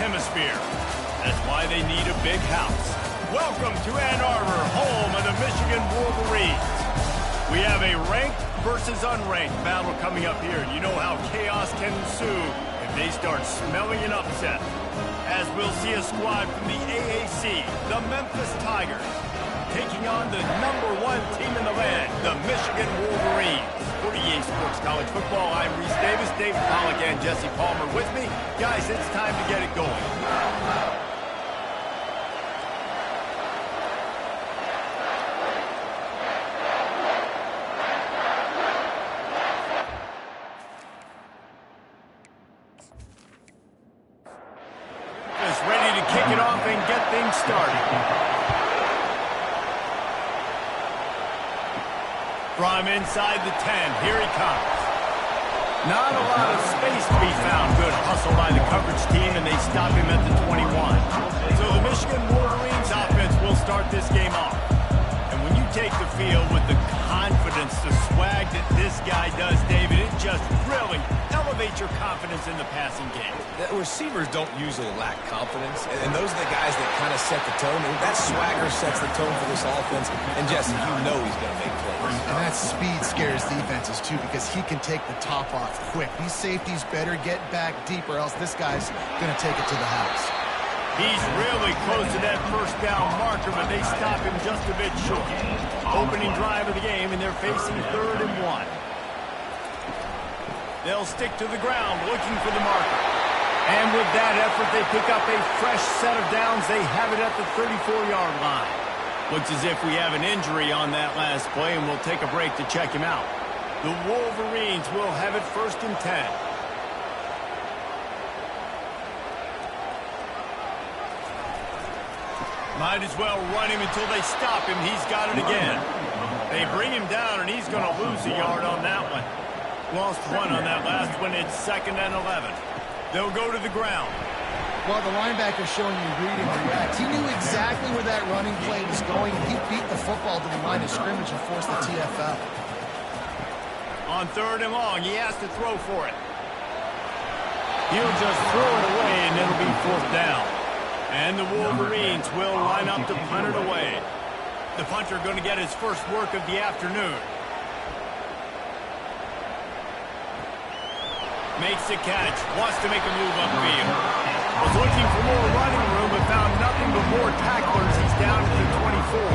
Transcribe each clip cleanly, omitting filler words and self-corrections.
hemisphere. That's why they need a big house. Welcome to Ann Arbor, home of the Michigan Wolverines. We have a ranked versus unranked battle coming up here. You know how chaos can ensue if they start smelling an upset. As we'll see a squad from the AAC, the Memphis Tigers, taking on the #1 team in the land, the Michigan Wolverines. For EA Sports College Football, I'm Reese Davis, David Pollack, and Jesse Palmer with me. Guys, it's time to get it going. Just ready to kick it off and get things started. From inside the 10, here he comes. Not a lot of space to be found. Good hustle by the coverage team, and they stop him at the 21. So the Michigan Wolverines offense will start this game off. And when you take the field with the confidence, the swag that this guy does, David, it just really elevates your confidence in the passing game. The receivers don't usually lack confidence, and those are the guys that kind of set the tone. And that swagger sets the tone for this offense. And Jesse, you know he's going to make plays. And that speed scares defenses, too, because he can take the top off quick. These safeties better get back deep, or else this guy's going to take it to the house. He's really close to that first down marker, but they stop him just a bit short. Opening drive of the game, and they're facing 3rd and 1. They'll stick to the ground, looking for the marker. And with that effort, they pick up a fresh set of downs. They have it at the 34-yard line. Looks as if we have an injury on that last play, and we'll take a break to check him out. The Wolverines will have it 1st and 10. Might as well run him until they stop him. He's got it again. They bring him down, and he's going to lose a yard on that one. Lost 1 on that last one. It's 2nd and 11. They'll go to the ground. Well, the linebacker's showing you read and react. He knew exactly where that running play was going, and he beat the football to the line of scrimmage and forced the TFL. On 3rd and long, he has to throw for it. He'll just throw it away, and it'll be 4th down. And the Wolverines will line up to punt it away. The punter going to get his first work of the afternoon. Makes the catch, wants to make a move upfield. Was looking for more running room, but found nothing but more tacklers. He's down at the 24.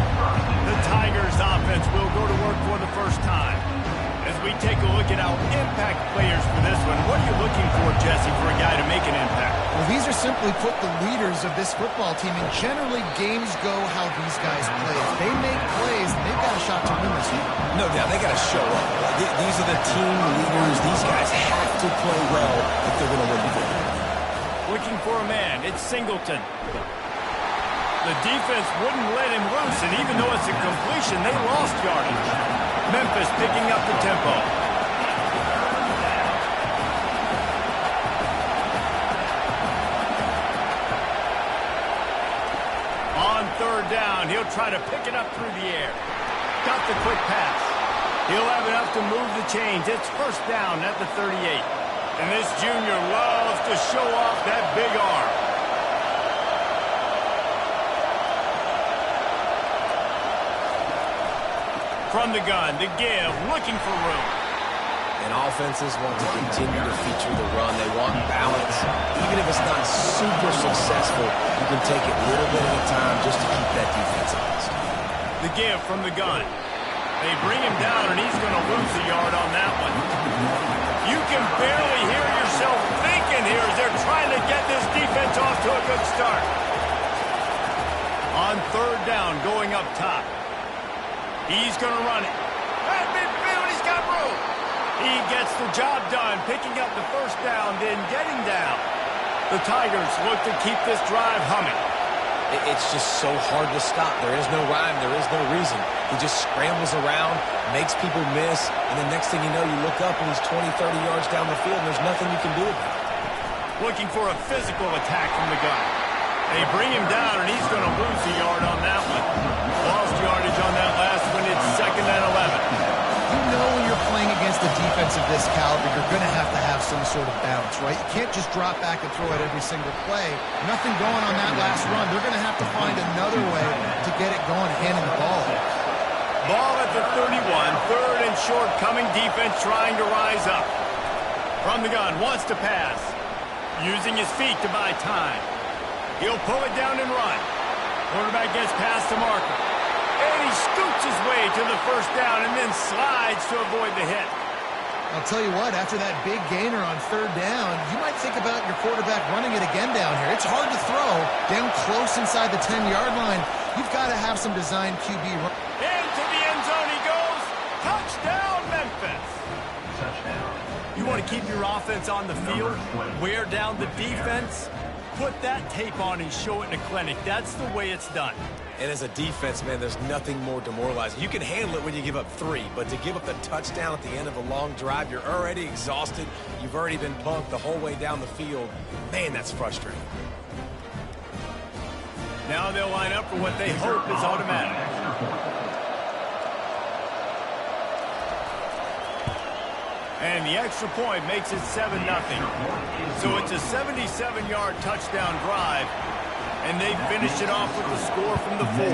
The Tigers offense will go to work for the first time. As we take a look at our impact players for this one, what are you looking for, Jesse, for a guy to make an impact? Well, these are simply put the leaders of this football team, and generally games go how these guys play. If they make plays, they've got a shot to win this one. No doubt, they got to show up. These are the team leaders. These guys have to play well if they're going to win the game. Looking for a man, it's Singleton. The defense wouldn't let him loose, and even though it's a completion, they lost yardage. Memphis picking up the tempo. On 3rd down, he'll try to pick it up through the air. Got the quick pass. He'll have enough to move the chains. It's 1st down at the 38. And this junior loves to show off that big arm. From the gun, to give, looking for room. And offenses want to continue to feature the run. They want balance. Even if it's not super successful, you can take it little bit at a time just to keep that defense honest. The give from the gun. They bring him down, and he's going to lose a yard on that one. You can barely hear yourself thinking here as they're trying to get this defense off to a good start. On 3rd down, going up top. He's going to run it. At midfield, he's got room. He gets the job done, picking up the 1st down, then getting down. The Tigers look to keep this drive humming. It's just so hard to stop. There is no rhyme. There is no reason. He just scrambles around, makes people miss, and the next thing you know, you look up and he's 20, 30 yards down the field, and there's nothing you can do about it. Looking for a physical attack from the gun. They bring him down, and he's going to lose a yard on that one. Lost yardage on that last one. It's 2nd and 11. You know when you're playing against a defense of this caliber, you're going to have some sort of bounce, right? You can't just drop back and throw it every single play. Nothing going on that last run. They're going to have to find another way to get it going, handing the ball. Ball at the 31, third and short, coming defense trying to rise up. From the gun, wants to pass. Using his feet to buy time. He'll pull it down and run. Quarterback gets past the marker. And he scoots his way to the first down and then slides to avoid the hit. I'll tell you what, after that big gainer on third down, you might think about your quarterback running it again down here. It's hard to throw down close inside the 10-yard line. You've got to have some designed QB run. Into the end zone he goes. Touchdown, Memphis. You want to keep your offense on the field, wear down the defense, put that tape on and show it in a clinic. That's the way it's done. And as a defense, man, there's nothing more demoralizing. You can handle it when you give up 3, but to give up the touchdown at the end of a long drive, you're already exhausted. You've already been punked the whole way down the field. Man, that's frustrating. Now they'll line up for what they hope is automatic. And the extra point makes it 7-0. So it's a 77-yard touchdown drive. And they finish it off with the score from the 4.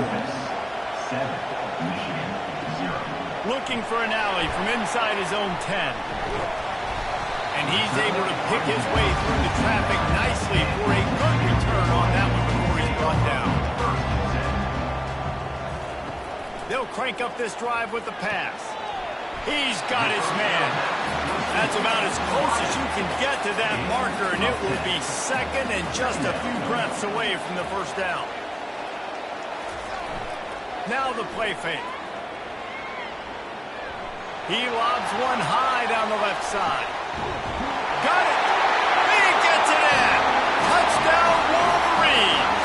Looking for an alley from inside his own 10. And he's able to pick his way through the traffic nicely for a good return on that one before he's brought down. They'll crank up this drive with the pass. He's got his man. That's about as close as you can get to that marker, and it will be second and just a few breaths away from the first down. Now the play fake. He lobs one high down the left side. Got it! He gets it in! Touchdown, Wolverines!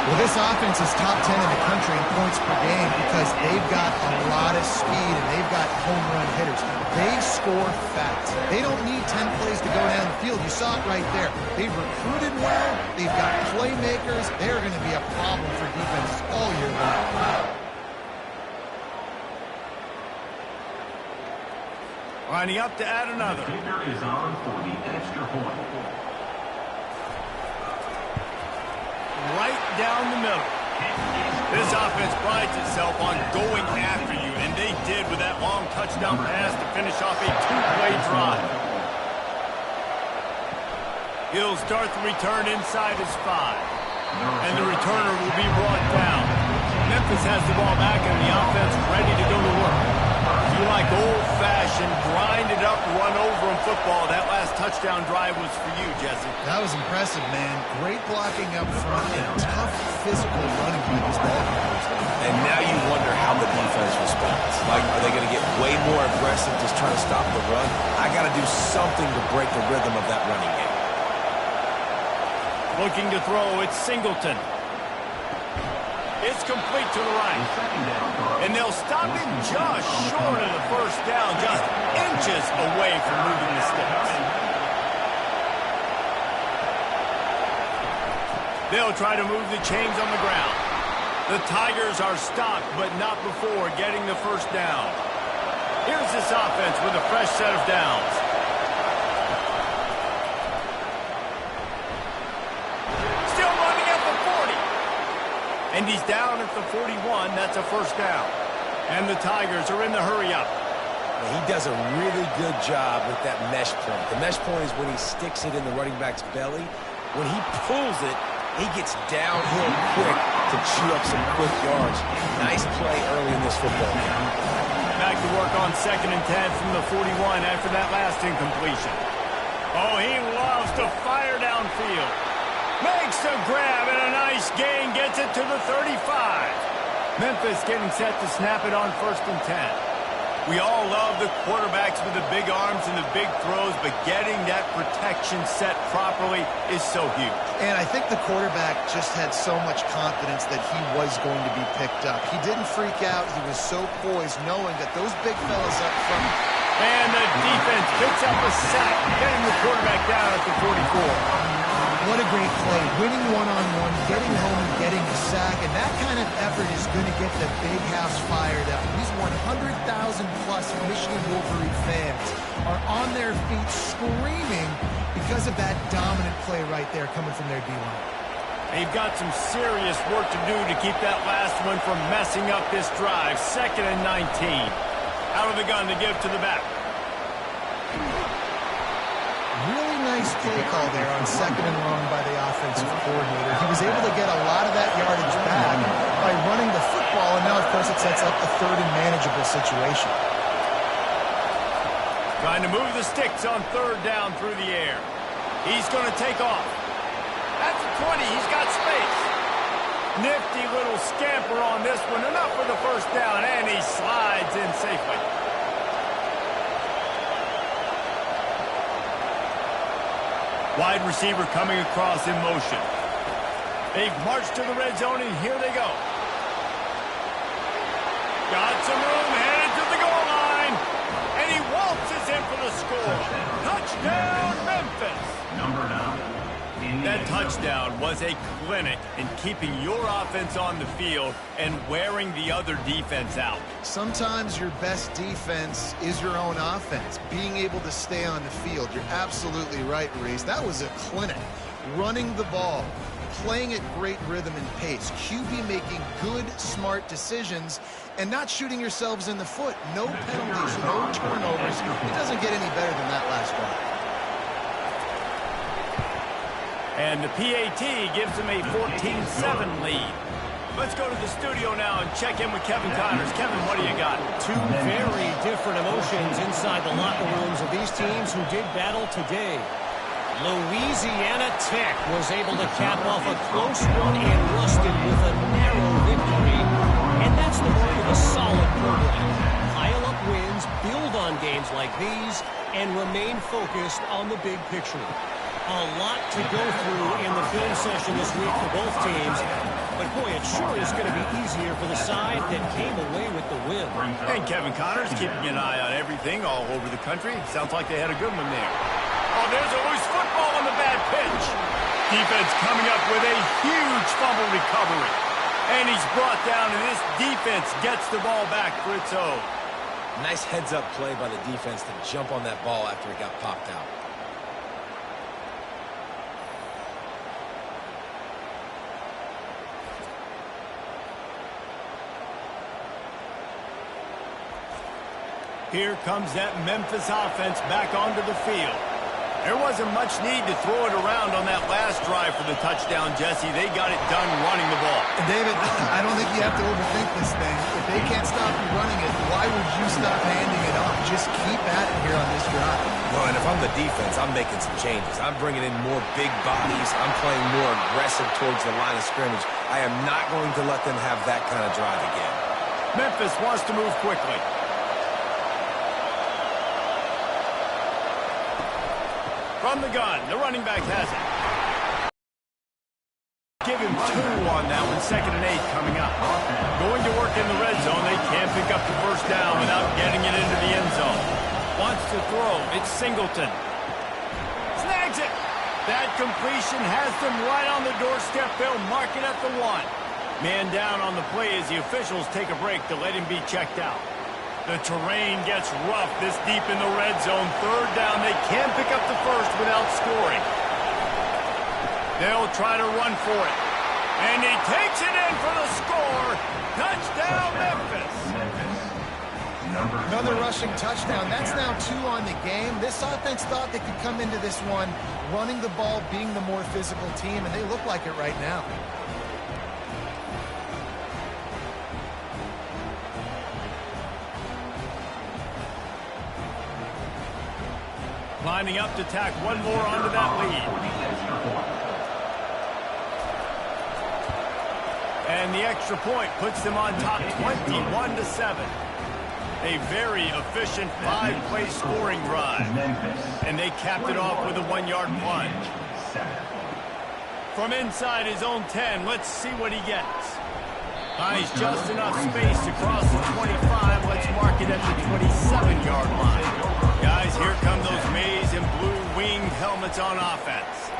Well, this offense is top 10 in the country in points per game because they've got a lot of speed and they've got home run hitters. They score fast. They don't need 10 plays to go down the field. You saw it right there. They've recruited well. They've got playmakers. They're going to be a problem for defenses all year long. Lining up to add another. The kicker is on for the extra point. Right down the middle. This offense prides itself on going after you, and they did with that long touchdown pass to finish off a 2-play drive. He'll start the return inside his 5. And the returner will be brought down. Memphis has the ball back, and the offense ready to go to work. If you like old-fashioned, grind-it-up, run-over in football, that last touchdown drive was for you, Jesse. That was impressive, man. Great blocking up front and tough physical running by these ball players. And now you wonder how the defense responds. Like, are they going to get way more aggressive just trying to stop the run? I got to do something to break the rhythm of that running game. Looking to throw, it's Singleton. It's complete to the right. And they'll stop him just short of the first down, just inches away from moving the sticks. They'll try to move the chains on the ground. The Tigers are stopped, but not before getting the first down. Here's this offense with a fresh set of downs. Still running at the 40. And he's down at the 41. That's a first down. And the Tigers are in the hurry-up. He does a really good job with that mesh point. The mesh point is when he sticks it in the running back's belly. When he pulls it, he gets downhill quick to chew up some quick yards. Nice play early in this football game. Back to work on 2nd and 10 from the 41 after that last incompletion. Oh, he loves to fire downfield. Makes the grab and a nice gain, gets it to the 35. Memphis getting set to snap it on 1st and 10. We all love the quarterbacks with the big arms and the big throws, but getting that protection set properly is so huge. And I think the quarterback just had so much confidence that he was going to be picked up. He didn't freak out. He was so poised, knowing that those big fellas up front. And the defense picks up a sack, getting the quarterback down at the 44. What a great play. Winning one-on-one, getting home and getting the sack, and that kind of effort is going to get the big house fired up. These 100,000-plus Michigan Wolverine fans are on their feet screaming because of that dominant play right there coming from their D-line. They've got some serious work to do to keep that last one from messing up this drive. 2nd and 19. Out of the gun to give to the back. Really nice play call there on 2nd and long by the offensive coordinator. He was able to get a lot of that yardage back by running the football, and now, of course, it sets up a 3rd and manageable situation. Trying to move the sticks on 3rd down through the air. He's going to take off. That's a 20. He's got space. Nifty little scamper on this one. Enough for the 1st down, and he slides in safely. Wide receiver coming across in motion. They've marched to the red zone, and here they go. Got some room, headed to the goal line. And he waltzes in for the score. Touchdown, Memphis. Number 9. That touchdown was a clinic in keeping your offense on the field and wearing the other defense out. Sometimes your best defense is your own offense, being able to stay on the field. You're absolutely right, Reese. That was a clinic. Running the ball, playing at great rhythm and pace, QB making good, smart decisions, and not shooting yourselves in the foot. No penalties, no turnovers. It doesn't get any better than that last drive. And the PAT gives them a 14-7 lead. Let's go to the studio now and check in with Kevin Connors. Kevin, what do you got? Two very different emotions inside the locker rooms of these teams who did battle today. Louisiana Tech was able to cap off a close one in Ruston with a narrow victory. And that's the mark of a solid program. Pile up wins, build on games like these, and remain focused on the big picture. A lot to go through in the film session this week for both teams. But, boy, it sure is going to be easier for the side that came away with the win. And Kevin Connors keeping an eye on everything all over the country. Sounds like they had a good one there. Oh, there's a loose football on the bad pitch. Defense coming up with a huge fumble recovery. And he's brought down, and this defense gets the ball back for its own. Nice heads-up play by the defense to jump on that ball after it got popped out. Here comes that Memphis offense back onto the field. There wasn't much need to throw it around on that last drive for the touchdown, Jesse. They got it done running the ball. And David, I don't think you have to overthink this thing. If they can't stop you running it, why would you stop handing it off? Just keep at it here on this drive. Well, and if I'm the defense, I'm making some changes. I'm bringing in more big bodies. I'm playing more aggressive towards the line of scrimmage. I am not going to let them have that kind of drive again. Memphis wants to move quickly. From the gun, the running back has it. Give him 2 on that one, 2nd and 8 coming up. Going to work in the red zone, they can't pick up the 1st down without getting it into the end zone. Wants to throw, it's Singleton. Snags it! That completion has them right on the doorstep. They'll mark it at the 1. Man down on the play as the officials take a break to let him be checked out. The terrain gets rough this deep in the red zone. 3rd down. They can't pick up the 1st without scoring. They'll try to run for it. And he takes it in for the score. Touchdown, Memphis. Another rushing touchdown. That's now 2 on the game. This offense thought they could come into this one running the ball, being the more physical team, and they look like it right now. Lining up to tack one more onto that lead. And the extra point puts them on top 21-7. A very efficient 5-play scoring drive. And they capped it off with a 1-yard plunge. From inside his own 10, let's see what he gets. Buys just enough space across the 25. Let's mark it at the 27-yard line. Guys, here come those maize and blue winged helmets on offense.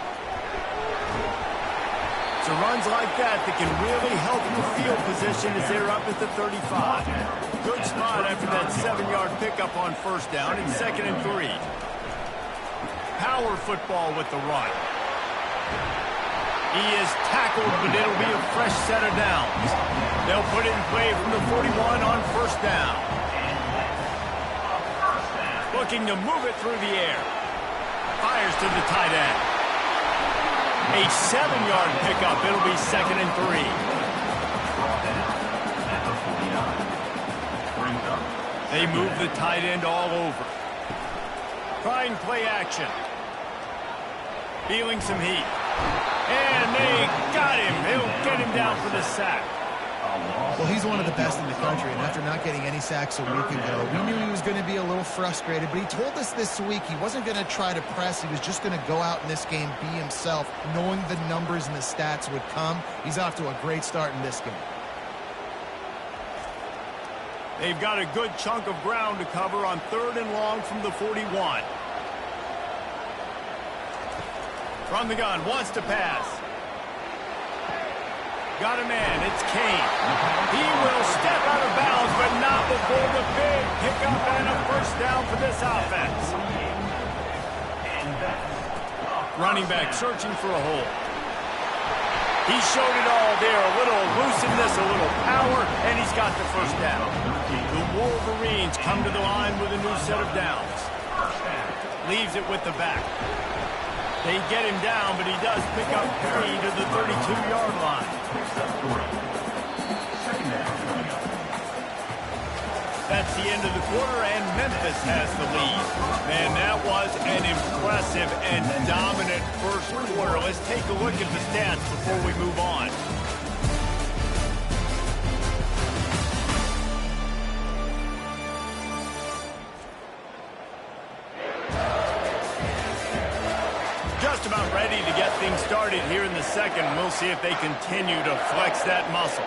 So runs like that can really help your field position as they're up at the 35. Good spot after that 7-yard pickup on first down and 2nd and 3. Power football with the run. He is tackled, but it'll be a fresh set of downs. They'll put it in play from the 41 on first down. Looking to move it through the air. Fires to the tight end. A 7-yard pickup. It'll be 2nd and 3. They move the tight end all over. Trying play action. Feeling some heat. And they got him. They'll get him down for the sack. Well, he's one of the best in the country, and after not getting any sacks a week ago, we knew he was going to be a little frustrated, but he told us this week he wasn't going to try to press. He was just going to go out in this game, be himself, knowing the numbers and the stats would come. He's off to a great start in this game. They've got a good chunk of ground to cover on 3rd and long from the 41. From the gun, wants to pass. Got a man, it's Kane. He will step out of bounds, but not before the big pickup and a first down for this offense. Running back searching for a hole. He showed it all there, a little looseness, a little power, and he's got the first down. The Wolverines come to the line with a new set of downs. Leaves it with the back. They get him down, but he does pick up 3 to the 32-yard line. That's the end of the quarter, and Memphis has the lead. Man, that was an impressive and dominant first quarter. Let's take a look at the stats before we move on. Just about ready to get things started here in the second. We'll see if they continue to flex that muscle.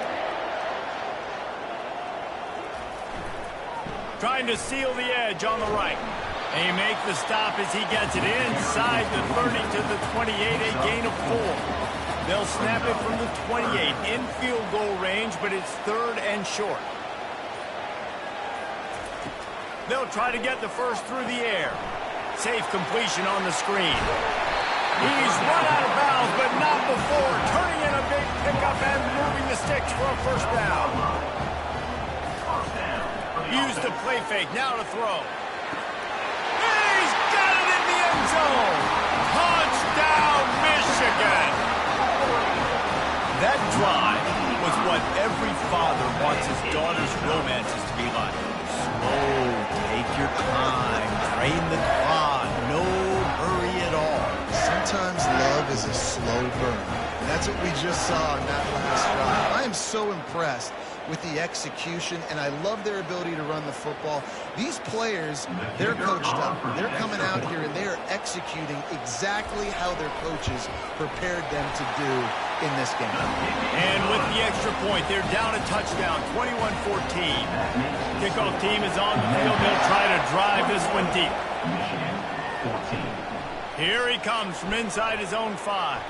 Trying to seal the edge on the right. They make the stop as he gets it inside the 30 to the 28, a gain of 4. They'll snap it from the 28 in field goal range, but it's 3rd and short. They'll try to get the first through the air. Safe completion on the screen. He's run out of bounds, but not before turning in a big pickup and moving the sticks for a first down. Use the play fake, now to throw. He's got it in the end zone. Touchdown, Michigan. That drive was what every father wants his daughter's romances to be like. Slow, take your time, drain the clock, no hurry at all. Sometimes love is a slow burn. And that's what we just saw in that last drive. I am so impressed with the execution, and I love their ability to run the football. These players, they're coached up. They're coming out here, and they're executing exactly how their coaches prepared them to do in this game. And with the extra point, they're down a touchdown, 21-14. Kickoff team is on the field. They'll try to drive this one deep. Here he comes from inside his own 5.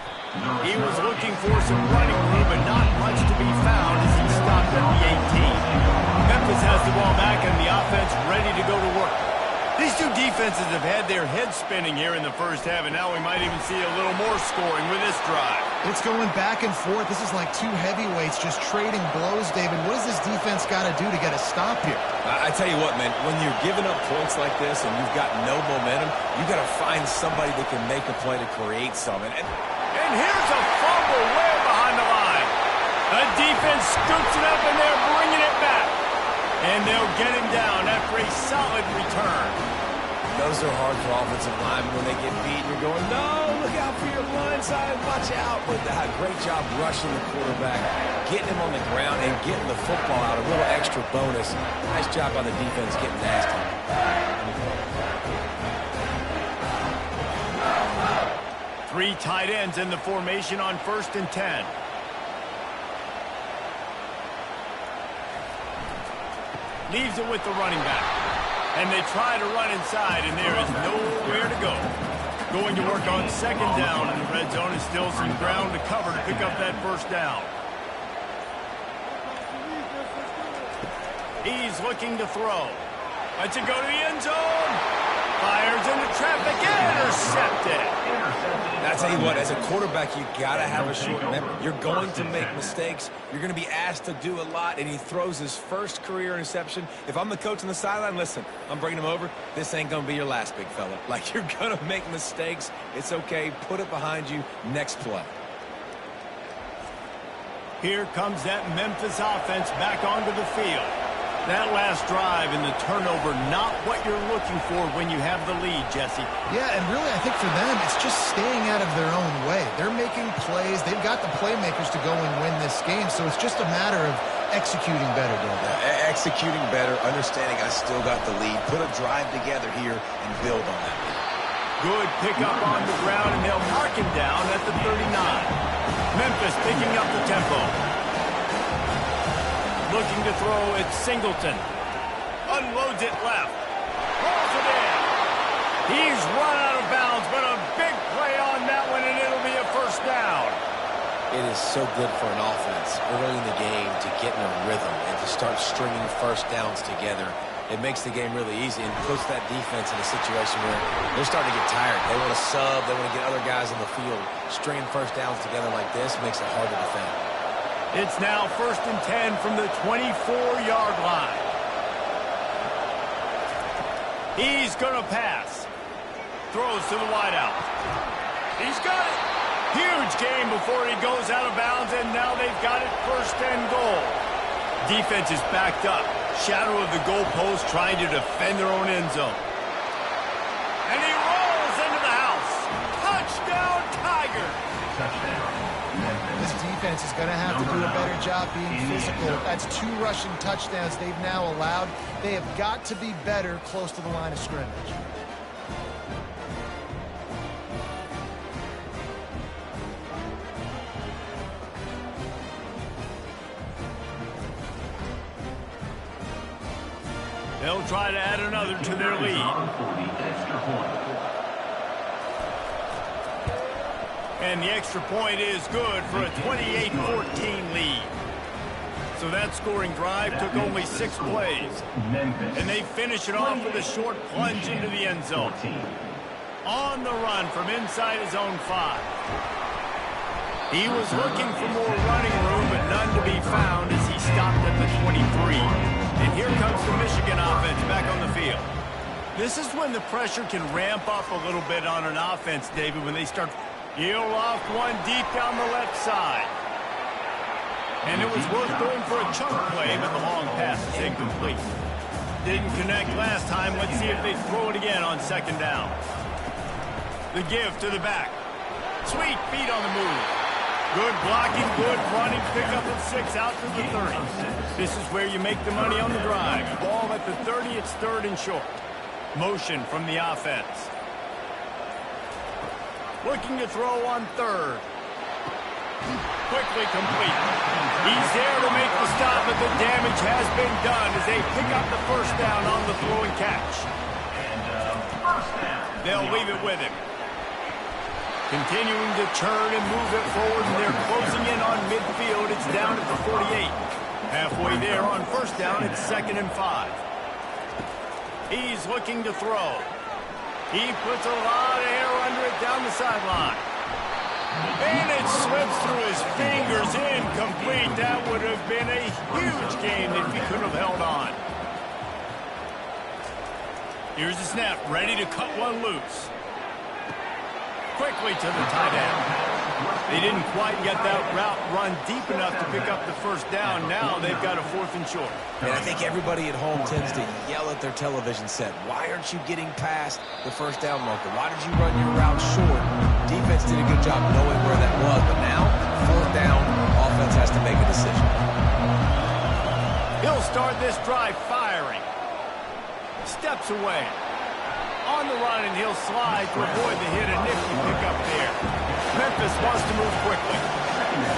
He was looking for some running room, but not much to be found as he stopped at the 18. Memphis has the ball back and the offense ready to go to work. These two defenses have had their heads spinning here in the first half, and now we might even see a little more scoring with this drive. It's going back and forth. This is like two heavyweights just trading blows, David. What does this defense got to do to get a stop here? I tell you what, man, when you're giving up points like this and you've got no momentum, you got to find somebody that can make a play to create something. And here's a fumble way behind the line. The defense scoops it up, and they're bringing it back. And they'll get him down after a solid return. Those are hard for offensive linemen when they get beat. You're going, no, look out for your blind side, watch out. But great job rushing the quarterback, getting him on the ground, and getting the football out. A little extra bonus. Nice job by the defense getting nasty. 3 tight ends in the formation on 1st and 10. Leaves it with the running back. And they try to run inside, and there is nowhere to go. Going to work on second down in the red zone, and still some ground to cover to pick up that first down. He's looking to throw. Lets it go to the end zone. Fires into traffic. Intercepted. I tell you what, as a quarterback, you got to have a short memory. You're going to make mistakes. You're going to be asked to do a lot, and he throws his first career interception. If I'm the coach on the sideline, listen, I'm bringing him over. This ain't going to be your last, big fella. Like, you're going to make mistakes. It's okay. Put it behind you. Next play. Here comes that Memphis offense back onto the field. That last drive and the turnover, not what you're looking for when you have the lead, Jesse. Yeah, and really I think for them, it's just staying out of their own way. They're making plays. They've got the playmakers to go and win this game, so it's just a matter of executing better, Executing better, understanding I still got the lead. Put a drive together here and build on that lead. Good pickup on the ground, and they'll mark him down at the 39. Memphis picking up the tempo. Looking to throw, it's Singleton. Unloads it left. Rolls it in. He's run out of bounds, but a big play on that one, and it'll be a first down. It is so good for an offense early in the game to get in a rhythm and to start stringing first downs together. It makes the game really easy and puts that defense in a situation where they're starting to get tired. They want to sub. They want to get other guys in the field. Stringing first downs together like this makes it hard to defend. It's now 1st and 10 from the 24-yard line. He's going to pass. Throws to the wideout. He's got it. Huge game before he goes out of bounds, and now they've got it 1st and goal. Defense is backed up. Shadow of the goalpost trying to defend their own end zone. And he rolls into the house. Touchdown, Tigers. This defense is going to have to do a better job being physical. That's 2 rushing touchdowns they've now allowed. They have got to be better close to the line of scrimmage. They'll try to add another to their lead. And the extra point is good for a 28-14 lead. So that scoring drive took only 6 plays. And they finish it off with a short plunge into the end zone. On the run from inside his own 5. He was looking for more running room, but none to be found as he stopped at the 23. And here comes the Michigan offense back on the field. This is when the pressure can ramp up a little bit on an offense, David, when they start heel off one deep down the left side. And it was worth going for a chunk play, but the long pass is incomplete. Didn't connect last time. Let's see if they throw it again on 2nd down. The give to the back. Sweet feet on the move. Good blocking, good running, pickup of 6 out to the 30. This is where you make the money on the drive. Ball at the 30, it's 3rd and short. Motion from the offense. Looking to throw on 3rd. Quickly complete. He's there to make the stop, but the damage has been done as they pick up the first down on the throw and catch. They'll leave it with him. Continuing to turn and move it forward, and they're closing in on midfield. It's down at the 48. Halfway there on 1st down, it's 2nd and 5. He's looking to throw. He puts a lot of air under it down the sideline. And it slips through his fingers, incomplete. That would have been a huge game if he could have held on. Here's the snap, ready to cut one loose. Quickly to the tight end. They didn't quite get that route run deep enough to pick up the first down. Now they've got a 4th and short. And I think everybody at home tends to yell at their television set. Why aren't you getting past the first down marker? Why did you run your route short? Defense did a good job knowing where that was. But now, 4th down, offense has to make a decision. He'll start this drive firing. Steps away. On the run, and he'll slide to avoid the hit. A nifty pickup there. Memphis wants to move quickly.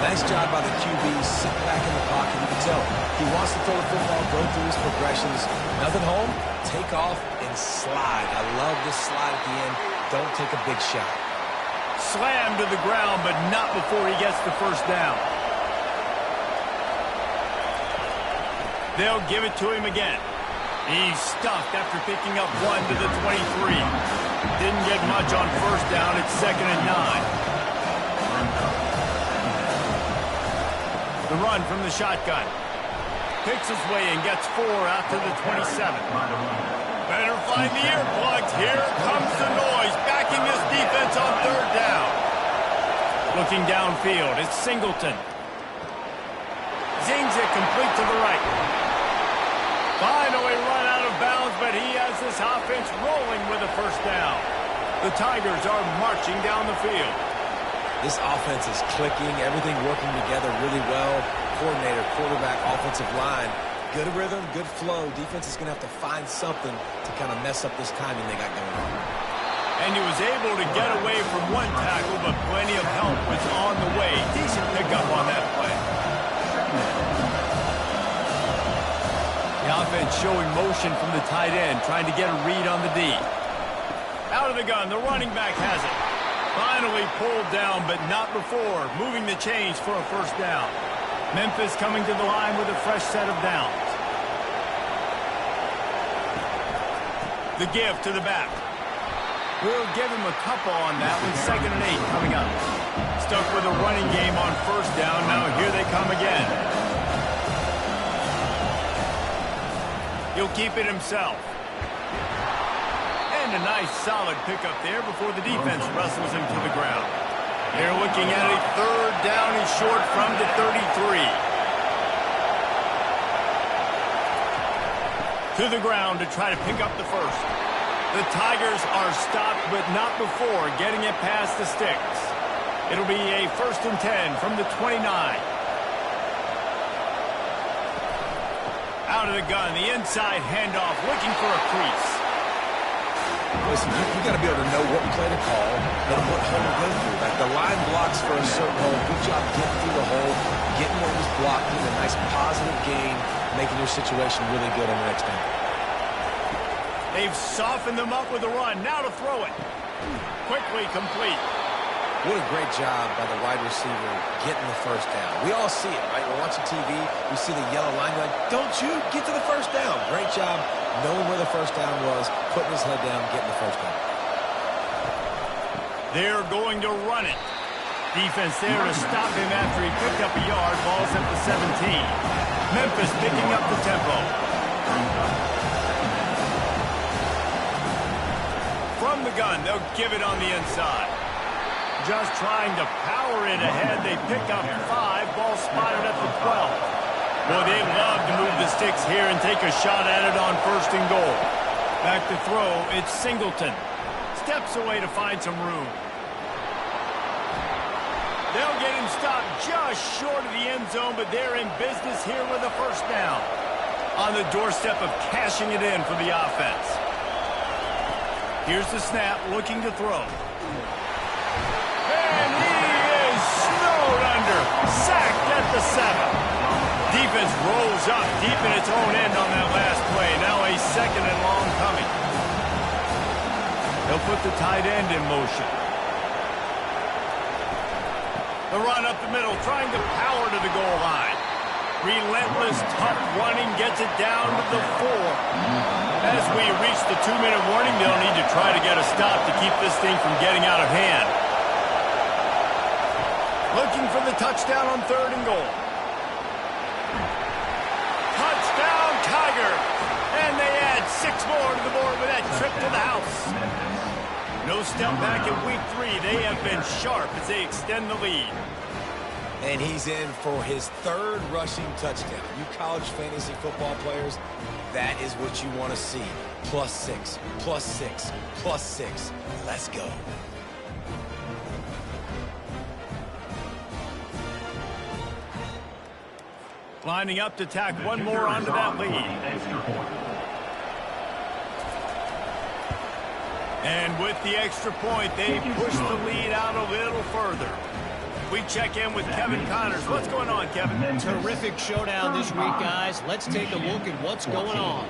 Nice job by the QB, sitting back in the pocket. You can tell he wants to throw the football, go through his progressions. Nothing home, take off, and slide. I love this slide at the end. don't take a big shot. Slammed to the ground, but not before he gets the first down. They'll give it to him again. He's stuffed after picking up 1 to the 23. Didn't get much on first down. It's 2nd and 9. The run from the shotgun. Picks his way and gets 4 out to the 27. Better find the earplugs. Here comes the noise, backing this defense on 3rd down. Looking downfield, it's Singleton. Zings it complete to the right. Finally run out of bounds, but he has this offense rolling with a first down. The Tigers are marching down the field. This offense is clicking, everything working together really well. Coordinator, quarterback, offensive line. Good rhythm, good flow. Defense is going to have to find something to kind of mess up this timing they got going on. And he was able to get away from one tackle, but plenty of help was on the way. Decent pickup on that play. The offense showing motion from the tight end, trying to get a read on the D. Out of the gun, the running back has it. Finally pulled down, but not before. Moving the chains for a first down. Memphis coming to the line with a fresh set of downs. The give to the back. We'll give him a couple on that with 2nd and 8 coming up. Stuck with a running game on first down. Now here they come again. He'll keep it himself. And a nice solid pickup there before the defense wrestles him to the ground. They're looking at a 3rd down and short from the 33. To the ground to try to pick up the first. The Tigers are stopped, but not before getting it past the sticks. It'll be a 1st and 10 from the 29. Out of the gun, the inside handoff, looking for a crease. Listen, you got to be able to know what play to call and what hole to go through. Like the line blocks for a certain hole. Good job getting through the hole, getting what was blocked, getting a nice positive gain, making your situation really good on the next down. They've softened them up with a run. Now to throw it. Quickly complete. What a great job by the wide receiver getting the first down. We all see it, right? We're watching TV. We see the yellow line. We're like, don't you get to the first down. Great job knowing where the first down was, putting his head down, getting the first down. They're going to run it. Defense there to stop him after he picked up a yard. Ball's at the 17. Memphis picking up the tempo. From the gun, they'll give it on the inside. Just trying to power it ahead. They pick up 5. Ball spotted at the 12. Well, they love to move the sticks here and take a shot at it on 1st and goal. Back to throw, it's Singleton. Steps away to find some room. They'll get him stopped just short of the end zone, but they're in business here with a first down. On the doorstep of cashing it in for the offense. Here's the snap, looking to throw. And he is snowed under. Sacked at the 7. Defense rolls up deep in its own end on that last play. Now a 2nd and long coming. They'll put the tight end in motion. The run up the middle, trying to power to the goal line. Relentless, tough running, gets it down to the 4. As we reach the 2-minute warning, they'll need to try to get a stop to keep this thing from getting out of hand. Looking for the touchdown on 3rd and goal. Touchdown, Tigers! And they add 6 more to the board with that trip to the house. No step back in week 3. They have been sharp as they extend the lead. And he's in for his 3rd rushing touchdown. You college fantasy football players, that is what you want to see. +6, +6, +6. Let's go. Lining up to tack one more onto that lead. And with the extra point, they push the lead out a little further. We check in with Kevin Connors. What's going on, Kevin? Terrific showdown this week, guys. Let's take a look at what's going on.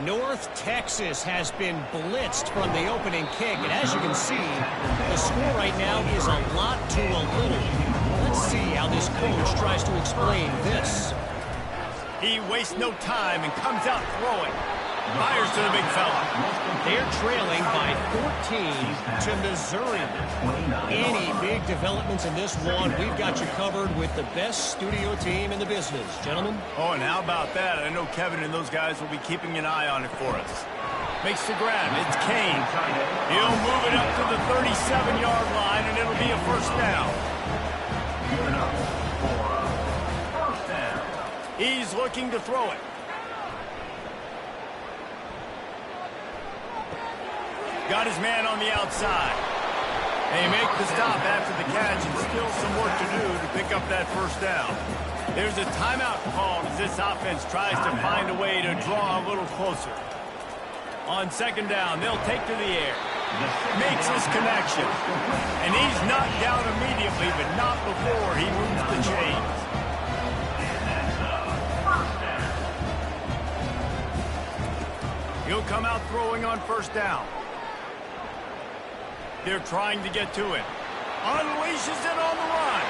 North Texas has been blitzed from the opening kick, and as you can see, the score right now is a lot to a little. Let's see how this coach tries to explain this. He wastes no time and comes out throwing. Fires to the big fella. They're trailing by 14 to Missouri. Any big developments in this one, we've got you covered with the best studio team in the business. Gentlemen? Oh, and how about that? I know Kevin and those guys will be keeping an eye on it for us. Makes the grab. It's Kane. He'll move it up to the 37-yard line, and it'll be a first down. He's looking to throw it. Got his man on the outside. They make the stop after the catch, and still some work to do to pick up that first down. There's a timeout called as this offense tries to find a way to draw a little closer. On second down, they'll take to the air. Makes his connection. And he's knocked down immediately, but not before he moves the chains. He'll come out throwing on first down. They're trying to get to it. Unleashes it on the run.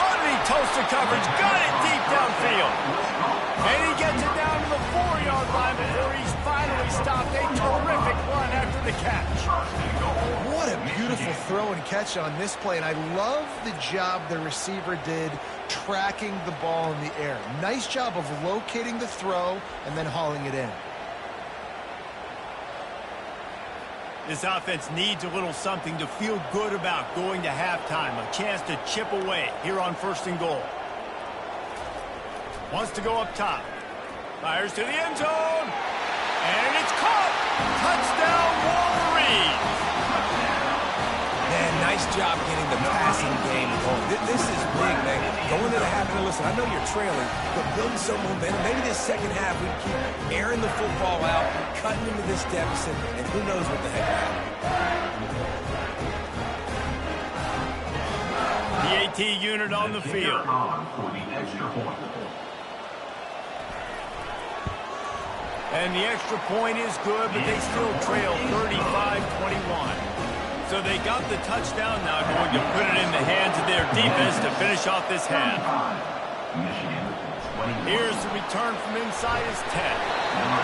Underneath toasted coverage. Got it deep downfield. And he gets it down to the 4-yard line before he's finally stopped. A terrific run after the catch. What a beautiful throw and catch on this play. And I love the job the receiver did tracking the ball in the air. Nice job of locating the throw and then hauling it in. This offense needs a little something to feel good about going to halftime. A chance to chip away here on first and goal. Wants to go up top. Fires to the end zone. And it's caught. Touchdown, Wolverines. Man, nice job getting the passing game going. This is big, man. Going to the half, and listen, I know you're trailing, but building some momentum. Maybe this second half we can keep airing the football out, cutting into this deficit, and who knows what the heck will happen. The AT unit on the field. And the extra point is good, but they still trail 35-21. So they got the touchdown now, going to put it in the hands of their defense to finish off this half. Here's the return from inside his 10.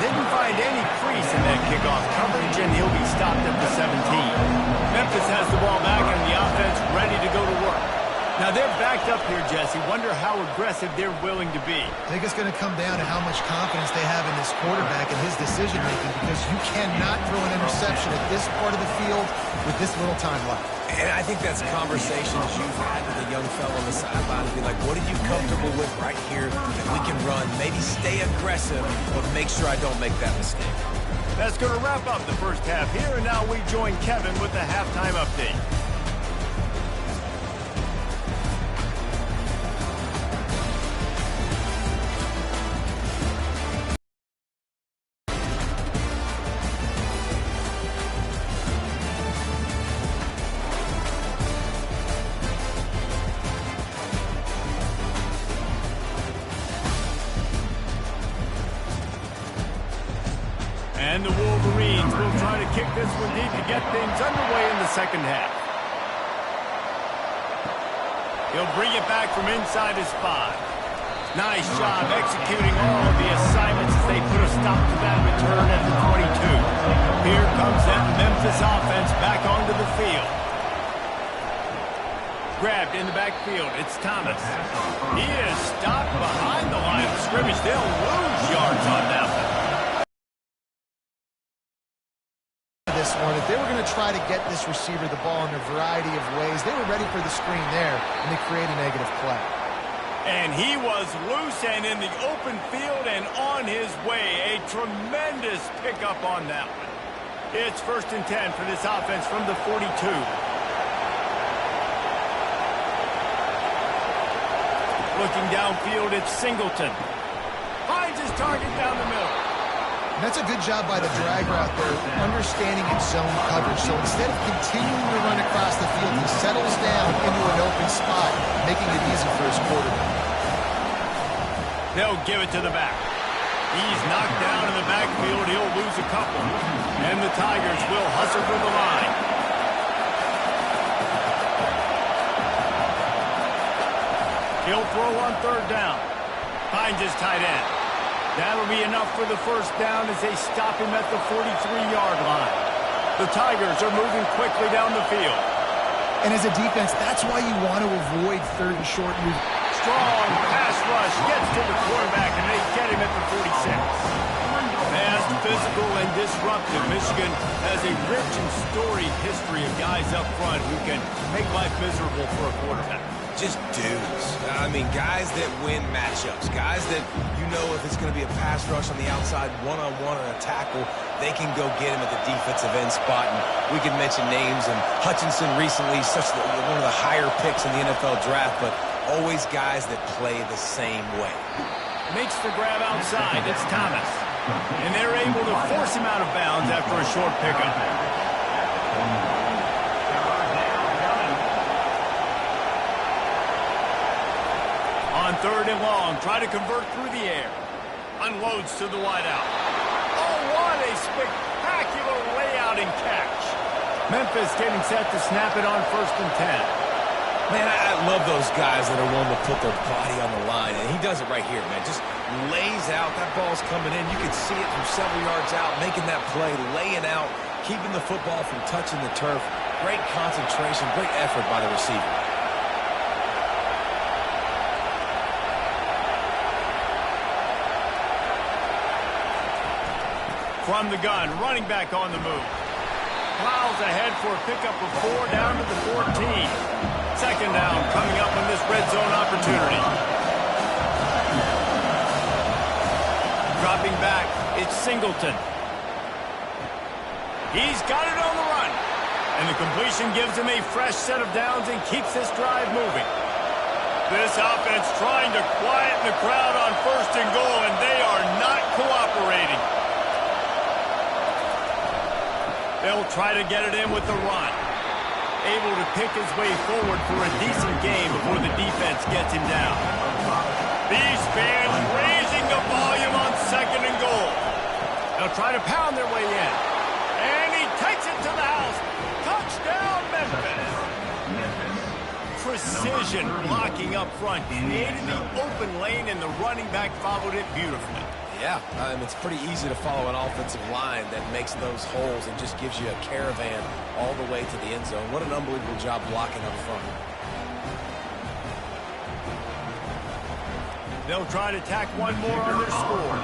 Didn't find any crease in that kickoff coverage, and he'll be stopped at the 17. Memphis has the ball back, and the offense ready to go to work. Now they're backed up here, Jesse. Wonder how aggressive they're willing to be. I think it's going to come down to how much confidence they have in this quarterback and his decision-making, because you cannot throw an interception at this part of the field with this little time left. And I think that's conversations you've had with a young fellow on the sideline to be like, what are you comfortable with right here that we can run? Maybe stay aggressive, but make sure I don't make that mistake. That's going to wrap up the first half here, and now we join Kevin with the halftime update. And the Wolverines will try to kick this one deep to get things underway in the second half. He'll bring it back from inside his 5. Nice job executing all of the assignments as they put a stop to that return at the 22. Here comes that Memphis offense back onto the field. Grabbed in the backfield. It's Thomas. He is stopped behind the line of scrimmage. They'll lose yards on that one. This one, if they were going to try to get this receiver the ball in a variety of ways, they were ready for the screen there, and they create a negative play. And he was loose and in the open field and on his way. A tremendous pickup on that one. It's 1st and 10 for this offense from the 42. Looking downfield, it's Singleton. Finds his target down the middle. And that's a good job by the drag route there, understanding its zone coverage. So instead of continuing to run across the field, he settles down into an open spot, making it easy for his quarterback. They'll give it to the back. He's knocked down in the backfield. He'll lose a couple. And the Tigers will hustle through the line. He'll throw on third down. Finds his tight end. That'll be enough for the first down as they stop him at the 43-yard line. The Tigers are moving quickly down the field. And as a defense, that's why you want to avoid third and short move. Strong pass rush gets to the quarterback, and they get him at the 46. Fast, physical, and disruptive. Michigan has a rich and storied history of guys up front who can make life miserable for a quarterback. Just dudes. I mean, guys that win matchups. Guys that you know if it's going to be a pass rush on the outside, one-on-one or a tackle, they can go get him at the defensive end spot. And we can mention names. And Hutchinson recently, one of the higher picks in the NFL draft, but always guys that play the same way. Makes the grab outside. It's Thomas. And they're able to force him out of bounds after a short pickup. On third and long, try to convert through the air. Unloads to the wideout. Oh, what a spectacular layout and catch. Memphis getting set to snap it on 1st and 10. Man, I love those guys that are willing to put their body on the line, and he does it right here, man. Just lays out. That ball's coming in. You can see it from several yards out, making that play, laying out, keeping the football from touching the turf. Great concentration, great effort by the receiver. From the gun, running back on the move. Plows ahead for a pickup of 4 down to the 14. Second down coming up in this red zone opportunity. Dropping back, it's Singleton. He's got it on the run. And the completion gives him a fresh set of downs and keeps this drive moving. This offense trying to quieten the crowd on 1st and goal, and they are not cooperating. They'll try to get it in with the run. Able to pick his way forward for a decent game before the defense gets him down. These fans raising the volume on 2nd and goal. They'll try to pound their way in. And he takes it to the house. Touchdown, Memphis. Precision blocking up front. Created the open lane, and the running back followed it beautifully. Yeah, it's pretty easy to follow an offensive line that makes those holes and just gives you a caravan all the way to the end zone. What an unbelievable job blocking up front. They'll try to tack one more on their score.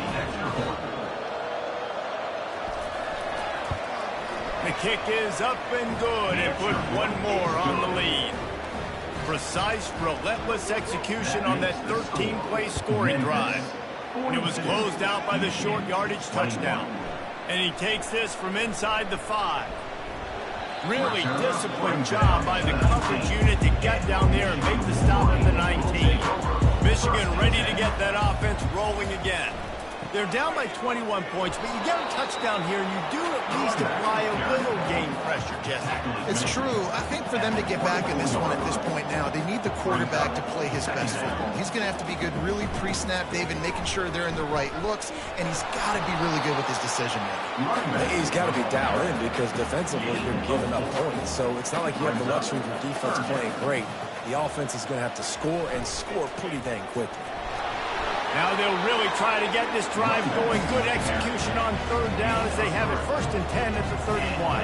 The kick is up and good and put one more on the lead. Precise, relentless execution on that 13-play scoring drive. It was closed out by the short yardage touchdown. And he takes this from inside the 5. Really disciplined job by the coverage unit to get down there and make the stop at the 19. Michigan ready to get that offense rolling again. They're down by 21 points, but you get a touchdown here, and you do at least apply a little game pressure, Jesse. It's true. I think for them to get back in this one at this point now, they need the quarterback to play his best football. He's going to have to be good really pre-snap, David, making sure they're in the right looks, and he's got to be really good with his decision-making. He's got to be dialed in because defensively you're giving up points. So it's not like you have the luxury of your defense playing great. The offense is going to have to score and score pretty dang quickly. Now they'll really try to get this drive going. Good execution on 3rd down as they have it 1st and 10 at the 31.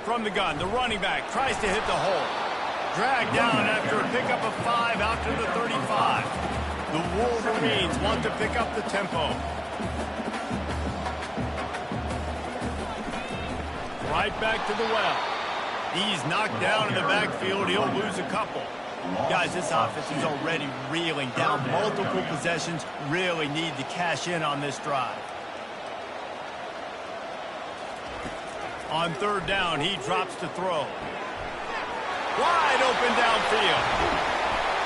From the gun, the running back tries to hit the hole. Dragged down after a pickup of 5 out to the 35. The Wolverines want to pick up the tempo. Right back to the well. He's knocked down in the backfield. He'll lose a couple. Guys, this offense is already reeling down multiple possessions. Really need to cash in on this drive. On 3rd down, he drops to throw. Wide open downfield.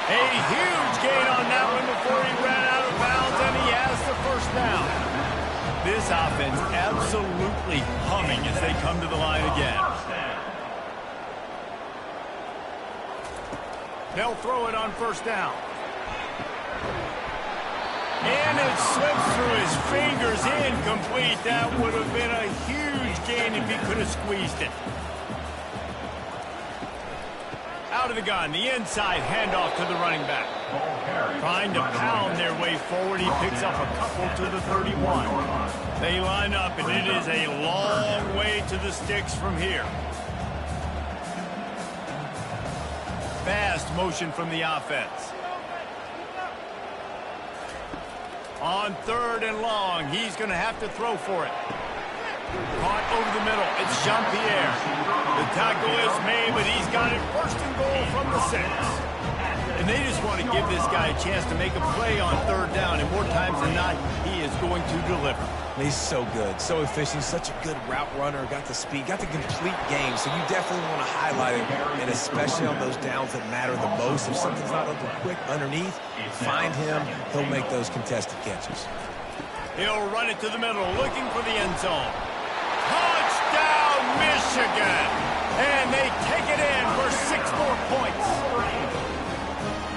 A huge gain on that one before he ran out of bounds, and he has the 1st down. This offense absolutely humming as they come to the line again. They'll throw it on 1st down. And it slips through his fingers, incomplete. That would have been a huge gain if he could have squeezed it. Out of the gun, the inside handoff to the running back. Trying to pound their way forward, he picks up a couple to the 31. They line up, and it is a long way to the sticks from here. Fast motion from the offense. On 3rd and long, he's going to have to throw for it. Caught over the middle. It's Jean-Pierre. The tackle is made, but he's got it 1st and goal from the 6. And they just want to give this guy a chance to make a play on 3rd down, and more times than not, he is going to deliver. He's so good, so efficient, such a good route runner, got the speed, got the complete game, so you definitely want to highlight it, and especially on those downs that matter the most. If something's not open quick underneath, find him, he'll make those contested catches. He'll run it to the middle, looking for the end zone. Touchdown, Michigan! And they take it in for 6 more points.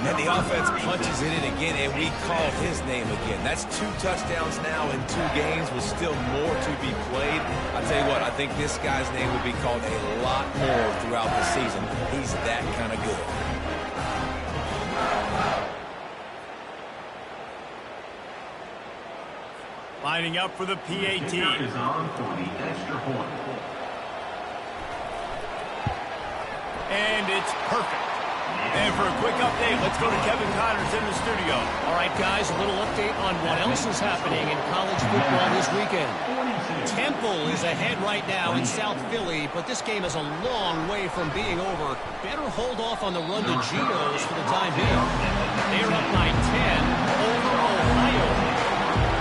And the offense punches it in again, and we call his name again. That's 2 touchdowns now in 2 games with still more to be played. I'll tell you what, I think this guy's name will be called a lot more throughout the season. He's that kind of good. Lining up for the PAT. Is on for the extra point. And it's perfect. And for a quick update, let's go to Kevin Connors in the studio. All right, guys, a little update on what else is happening in college football this weekend. Temple is ahead right now in South Philly, but this game is a long way from being over. Better hold off on the run to Geno's for the time being. They're up by 10 over Ohio.